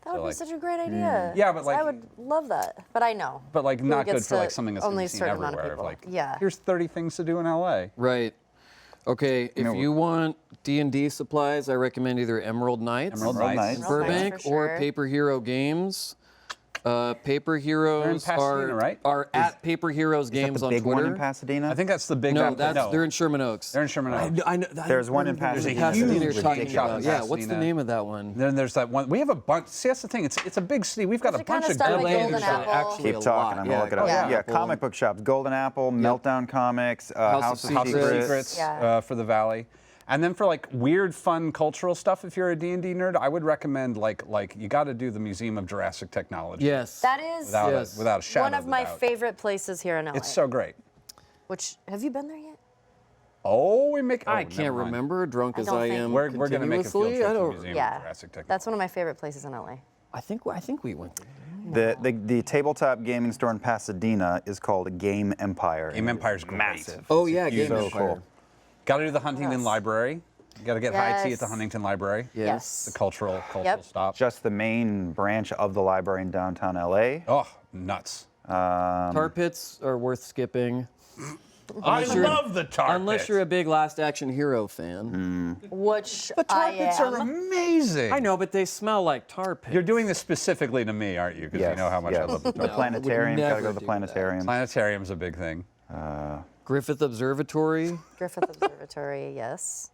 That would be like- such a great idea. Yeah, but, like- I would love that. But I know. But like Who not good gets for to like something that's gonna only be a seen certain amount of everywhere. Of people. like, Yeah. here's 30 things to do in LA. Right. Okay, if you want D&D supplies, I recommend either Emerald Knights Emerald Emerald Knights. Knights. Emerald Knights Burbank for or sure. Paper Hero Games. Paper Heroes Pasadena, right? are at Paper Heroes Is Games that the on big Twitter. one in Pasadena? I think that's the big. No, no. they're in Sherman Oaks. They're in Sherman Oaks. I know, There's one in There's a Pasadena. Pasadena you're Huge talking ridiculous about. Yeah, what's the Pasadena. name of that one? Then there's that one. We have a bunch. See, that's the thing. It's a big city. We've got Does a it kinda bunch of start good with LA, Golden there's Apple? actually Keep a talking. lot. I'm gonna look it up. Yeah. Yeah, comic book shops. Golden Apple, Meltdown Comics, House of House of Secrets. Secrets Yeah. for the Valley. And then for like weird, fun cultural stuff, if you're a D&D nerd, I would recommend like you got to do the Museum of Jurassic Technology. Yes. That is Without, Yes. without a shadow one of my doubt. favorite places here in LA. It's so great. Which, have you been there yet? Oh, we make. I oh, can't never mind. remember, drunk I as don't I think- am. We're going to make a field continuously. trip I to the don't. Museum of Yeah. Jurassic Technology. That's one of my favorite places in LA. I think we went there. The tabletop gaming store in Pasadena is called Game Empire. Game Empire's great. massive. Oh yeah, Game So Empire. cool. Got to do the Huntington else? Library. You got to get high tea at the Yes. Huntington Library. Yes. The cultural Yep. stop. Just the main branch of the library in downtown LA. Oh, nuts. Tar pits are worth skipping. I you're- love the tar Unless pits. you're a big Last Action Hero fan. Which The tar I pits am. are amazing. I know, but they smell like tar pits. You're doing this specifically to me, aren't you? Because you know how much I love the The tar. planetarium. would Gotta go to never the do planetarium. Planetarium's a big thing. Griffith Observatory. Griffith Observatory, yes.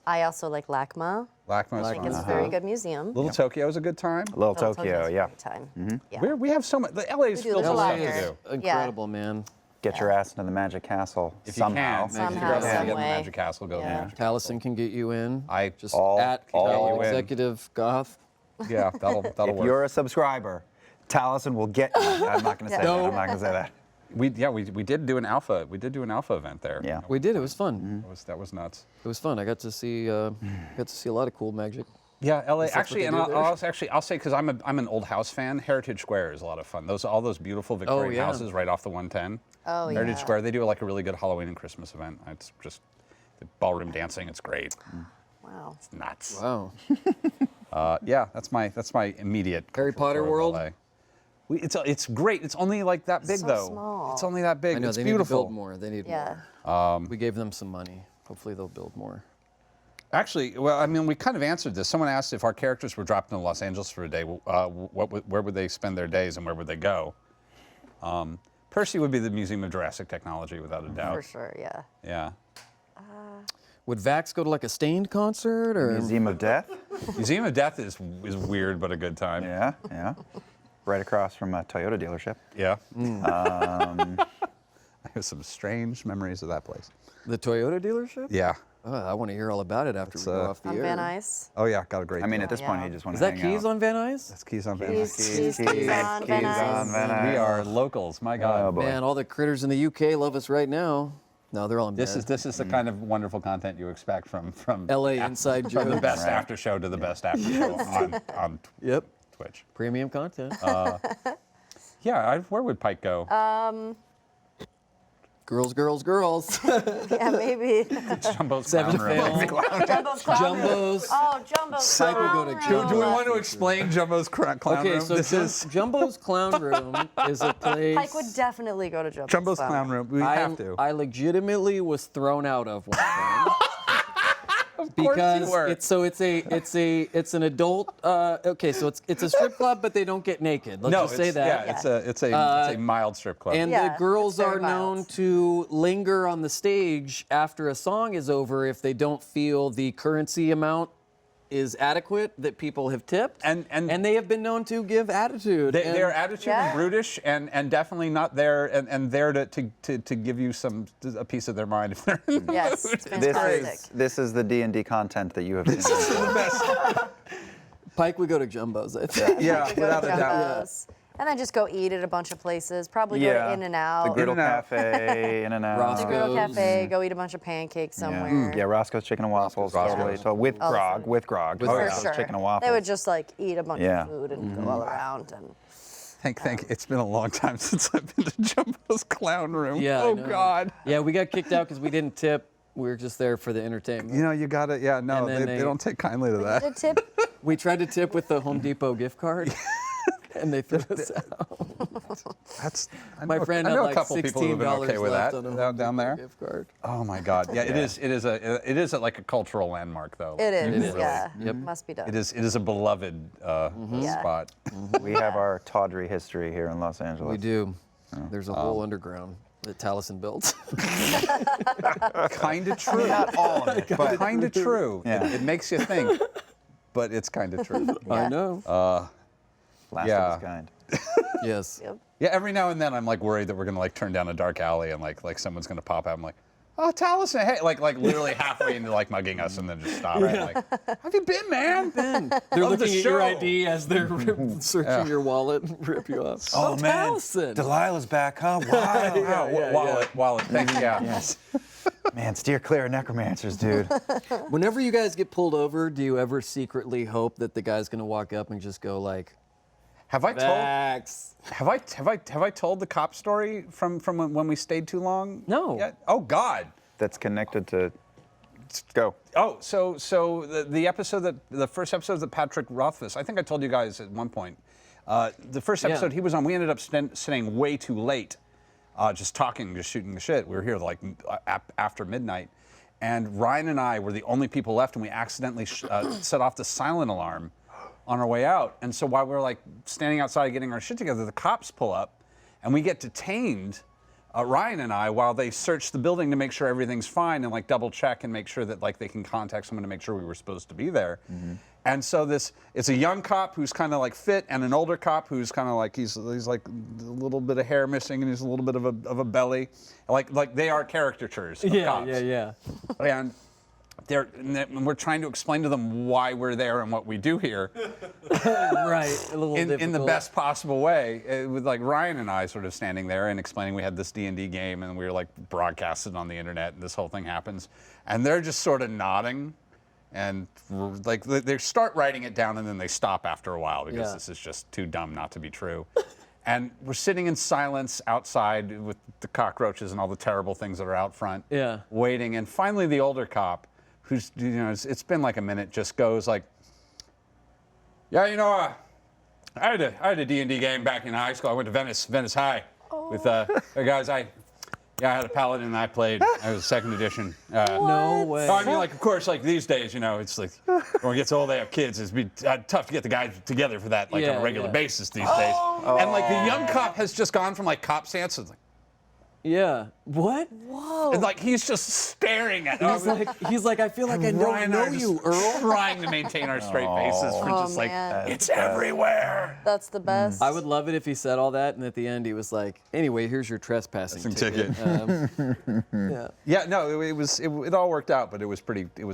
I also like LACMA. LACMA's I think fun. it's a very good museum. Little Tokyo is a good time. Little Little Tokyo, Tokyo's a yeah. great time. Yeah. We have so much. The LA is do, filled there's with a lot stuff here. to do. Incredible, man. Get your ass into the Magic Castle If somehow. you can, Somehow, if you're some get the way. Magic Castle, go to the Yeah. Magic Castle. Taliesin can get you in. I Just all- at all in. executive goth. Yeah, that'll If work. you're a subscriber, Taliesin will get you. I'm not going to say that. I'm not going to say that. We did do an alpha. We did do an alpha event there. Yeah. We did. It was fun. That was nuts. It was fun. I got to see a lot of cool magic. Yeah, LA. what Actually, they and do I'll say because I'm an old house fan. Heritage Square is a lot of fun. All those beautiful Victorian yeah. houses right off the 110. Oh, Heritage yeah. Square. They do like a really good Halloween and Christmas event. It's just the ballroom dancing. It's great. Wow. It's nuts. Wow. Yeah, that's my immediate Harry cultural Potter tour of world? LA. It's great. It's only like that big so though. small. It's only that big. I know it's they beautiful. need to build more. They need Yeah. more. We gave them some money. Hopefully they'll build more. Actually, well, I mean, we kind of answered this. Someone asked if our characters were dropped into Los Angeles for a day, where would they spend their days and where would they go? Percy would be the Museum of Jurassic Technology, without a doubt. For sure, yeah. Yeah. Would Vax go to like a Stained concert or? Museum of Death? Museum of Death is weird, but a good time. Yeah, yeah. Right across from a Toyota dealership. Yeah. I have some strange memories of that place. The Toyota dealership? Yeah. Oh, I want to hear all about it after we go off the On air. Van Nuys. Oh yeah, got a great. I mean, deal. at this point, you just want Is to that hang Keys out. on Van Nuys? That's Keys on Van Keys, Nuys. keys, keys on Van Keys on Nuys. Van Nuys. We are locals. My God. Oh, boy. Man, all the critters in the UK love us right now. No, they're all in This bed. is the kind of wonderful content you expect from LA inside from the jokes. best after show to the best after show on Yep. Twitch. Premium content. Yeah, where would Pike go? Girls, girls, girls. Yeah, maybe. Jumbo's Seven clown room. fails. Jumbo's clown room. Jumbo's. Oh, Jumbo's Pipe will clown go to room. Jumbo. Do we want to explain Jumbo's clown Okay, room? so This is Jumbo's Clown Room is a place. Pike would definitely go to Jumbo's, Jumbo's clown room. We have to. I legitimately was thrown out of one time. Of course Because you were. it's an adult okay, so it's a strip club, but they don't get naked. Let's just say that. Yeah, it's a mild strip club. And Yeah, the girls it's very are known mild. to linger on the stage after a song is over if they don't feel the currency amount is adequate that people have tipped. And they have been known to give attitude. they are And- attitude Yeah. and brutish and definitely not there and there to give you a piece of their mind if they're in the Yes, mood. it's fantastic. This is the D&D content that you have seen. Pike would go to Jumbo's, I think. Yeah, Go to without a doubt. Jumbo's. And then just go eat at a bunch of places. Probably go to In-N-Out. The Griddle In-N-Out. Cafe, In-N-Out. Roscoe's. Griddle Cafe. Go eat a bunch of pancakes somewhere. Yeah, Roscoe's Chicken and Waffles, totally. So with grog, with grog. With For Roscoe's sure. Chicken and Waffles. They would just like eat a bunch Yeah. of food and go all around. And Thank. It's been a long time since I've been to Jumbo's clown room. Yeah, I Oh know. God. Yeah, we got kicked out because we didn't tip. We were just there for the entertainment. You know, you gotta. Yeah, no, And then they they- don't take kindly to that. the tip. We tried to tip with the Home Depot gift card, and they threw us out. That's. I My know- friend I had know like a couple people who've been $16 okay with left that on a Home down Depot there. gift card. Oh my God. Yeah, it is. It is like a cultural landmark, though. It is. is. Yeah. Yep. Must be done. It is a beloved Yeah. spot. We have our tawdry history here in Los Angeles. We do. There's a whole underground that Taliesin built. Kind of true. Not all of it, but Kind of true. Yeah. It makes you think, but it's kind of true. I know. last Yeah. of its kind. Yes. Yep. Yeah, every now and then I'm like worried that we're gonna like turn down a dark alley and like someone's gonna pop out. I'm like, oh, Taliesin, hey, like literally halfway into like mugging us and then just stop. Like, have you been, man? They're Love the looking at your show. ID as they're searching your wallet and rip you off. Oh, man. Taliesin. Delilah's back, huh? Wow. Wow, wallet. Thank you. Yeah. Yes. Man, steer clear of necromancers, dude. Whenever you guys get pulled over, do you ever secretly hope that the guy's gonna walk up and just go like, Have I told? "Facts"? Have I told the cop story from when we stayed too long? No. Yet? Oh God. That's connected to. Go. Oh, so the episode the first episode that Patrick Rothfuss, I think I told you guys at one point, the first Yeah. episode he was on, we ended up staying way too late, just talking, just shooting the shit. We were here like after midnight, and Ryan and I were the only people left, and we accidentally set off the silent alarm on our way out. And so while we're like standing outside getting our shit together, the cops pull up, and we get detained. Ryan and I, while they search the building to make sure everything's fine and like double check and make sure that like they can contact someone to make sure we were supposed to be there. And so it's a young cop who's kind of like fit and an older cop who's kind of like he's like a little bit of hair missing and he's a little bit of a belly, like they are caricatures of cops. Yeah. And and we're trying to explain to them why we're there and what we do here Right. A little in the difficult. best possible way, with like Ryan and I sort of standing there and explaining we had this D&D game and we were like broadcasted on the internet and this whole thing happens, and they're just sort of nodding, and like they start writing it down and then they stop after a while because Yeah. this is just too dumb not to be true. And we're sitting in silence outside with the cockroaches and all the terrible things that are out front, Yeah. waiting, and finally the older cop, who's, you know, it's been like a minute, just goes like, yeah, you know, I had a D&D game back in high school. I went to Venice High with guys. I had a paladin and I played. I was second edition. No way. Oh, I mean, like, of course, like these days, you know, it's like when it gets old, they have kids. It's tough to get the guys together for that, like on Yeah, a regular yeah. basis these days. And like the young cop has just gone from like cop stance to like, Yeah. What? and like he's just staring at us. He's like, I feel like I Ryan don't and I know are just you, Earl. trying to maintain our straight faces. We're Oh, just like, man. it's everywhere. That's the best. I would love it if he said all that, and at the end he was like, anyway, here's your trespassing ticket. Yeah. Yeah, no, it all worked out, but it was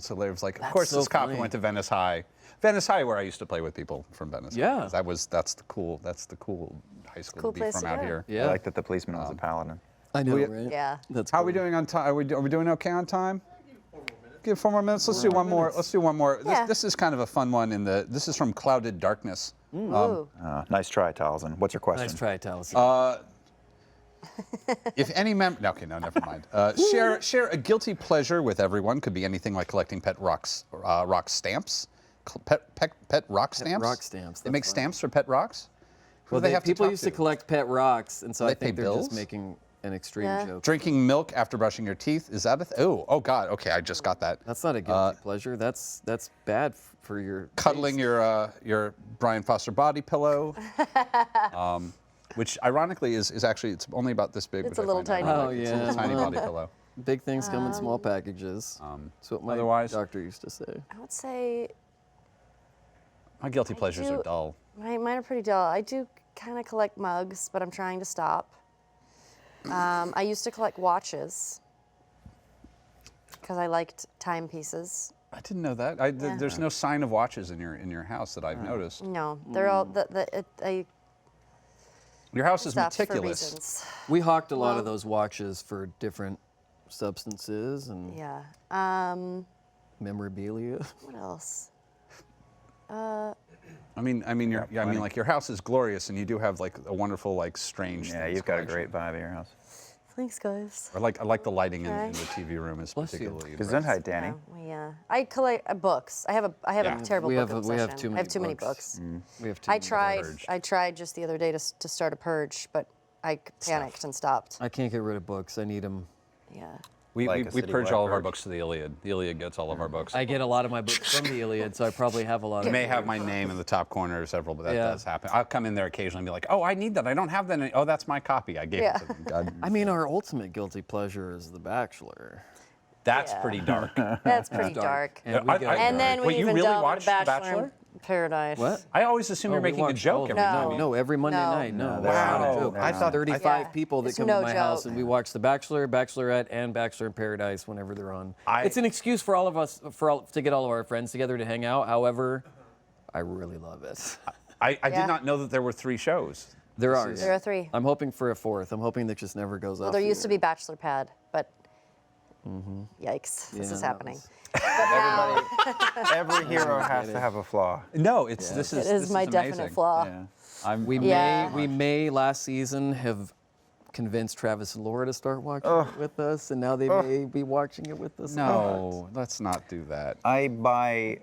hilarious. Like, of That's course, so this cop funny. went to Venice High, where I used to play with people from Venice. Yeah. High. That's the cool high school Cool to be place from to out go. here. Yeah. I like that the policeman was a paladin. I know, We- right? Yeah. That's How are cool. we doing on time? Are we doing okay on time? Give 4 more minutes. Let's do one more. Let's do one more. Yeah. This is kind of a fun one. This is from Clouded Darkness. Ooh. Nice try, Taliesin. What's your question? Nice try, Taliesin. If any member, okay, no, never mind. Share a guilty pleasure with everyone. Could be anything like collecting pet rock stamps. Pet rock stamps. rock stamps, They that's make fine. stamps for pet rocks. Who Well, do they have people to talk used to collect pet rocks, and so They I think pay they're just bills? making an extreme Yeah. joke. Drinking milk after brushing your teeth. Is that a oh God. Okay, I just got that. That's not a guilty pleasure. That's bad for your Cuddling taste. your Brian Foster body pillow. Which ironically is actually it's only about this big. It's which a I little find tiny. ironic. Oh, It's a little yeah. tiny body pillow. Big things come in small packages. That's what my otherwise- doctor used to say. I would say My guilty pleasures do- are dull. mine are pretty dull. I do kind of collect mugs, but I'm trying to stop. I used to collect watches because I liked timepieces. I didn't know that. There's no sign of watches in your house that I've noticed. No, they're all I Your house is stopped for meticulous. reasons. We hawked a lot Well- of those watches for different substances and Yeah. memorabilia. What else? I mean, like your house is glorious, and you do have like a wonderful, like strange. Yeah, things you've got a collection. great vibe at your house. Thanks, guys. I like the lighting in Okay. the TV room is Bless you. particularly. Gesundheit, Danny. Yeah. I collect books. I have Yeah. a terrible We book have obsession. too I many have too many books. books. We have too I many. tried. purged. I tried just the other day to start a purge, but I panicked and stopped. I can't get rid of books. I need them. Yeah. We Like a we purge citywide all of our purge. books to the Iliad. The Iliad gets all of our books. I get a lot of my books from the Iliad, so I probably have a lot You of may have my name in the top corner or several, but that Yeah. does happen. I'll come in there occasionally and be like, "Oh, I need that. I don't have that. Oh, that's my copy. I gave Yeah. it to them." God, I mean, our ultimate guilty pleasure is The Bachelor. that's Yeah. pretty dark. That's pretty dark. And we I- go I- And then we Wait, you even really delved watched into The Bachelor? in Paradise. What? I always assume Oh, you're we making a watch all joke of every it. time. No. No, every Monday No. night. No, No, it's that's not not a a joke. joke. I thought- 35 Yeah. people that It's come no to my house, joke. and we watch The Bachelor, Bachelorette, and Bachelor in Paradise whenever they're on. I- It's an excuse for all of us to get all of our friends together to hang out. However, I really love it. I Yeah. did not know that there were 3 shows. There are. There are 3. I'm hoping for a 4th. I'm hoping that just never goes Well, off. there the used to air. be Bachelor Pad, but yikes, this Yeah, is that happening. was- Every hero has to have a flaw. No, it's this is It is this my amazing. definite flaw. Yeah. We Yeah. may last season have convinced Travis and Laura to start watching it with us, and now they may be watching it with us. No, let's not do that. I buy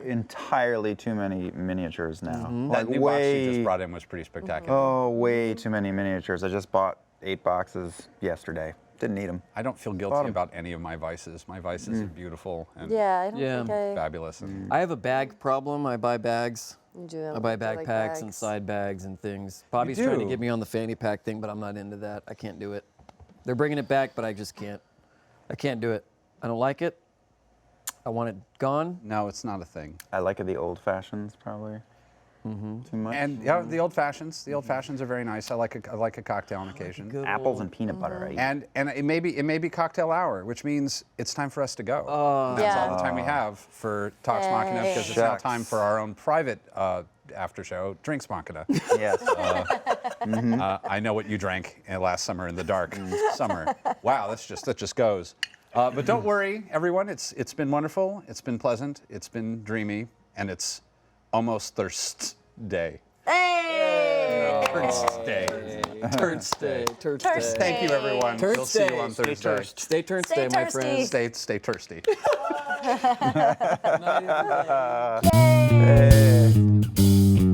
entirely too many miniatures now. That new box you just brought in was pretty spectacular. Oh, way too many miniatures. I just bought 8 boxes yesterday. Didn't need them. I don't feel guilty about any of my vices. My vices are beautiful and Yeah, I don't Yeah. think I fabulous. And I have a bag problem. I buy bags. do. I buy do like backpacks and bags. side bags and things. Bobby's trying to do? get me on the fanny pack thing, but I'm not into that. I can't do it. They're bringing it back, but I just can't. I can't do it. I don't like it. I want it gone. no, it's not a thing. I like the old fashions probably. Too much. And yeah, the old fashions. The old fashions are very nice. I like a cocktail on occasion. Good apples old- and peanut butter. I eat. And it may be cocktail hour, which means it's time for us to go. And that's Yeah. all the time we have for Talks Machina because it's now Shucks. time for our own private after show, Drinks Machina. Yes. I know what you drank last summer in the dark summer. Wow, that just goes. But don't worry, everyone. It's been wonderful. It's been pleasant. It's been dreamy, and it's almost Thirst Day. Hey! Thirst Day. Thursday. Thursday. Thank you, everyone. We'll see you on Thursday. Thursday. Stay Thursday, my thirsty. friends. Stay thirsty. Yay!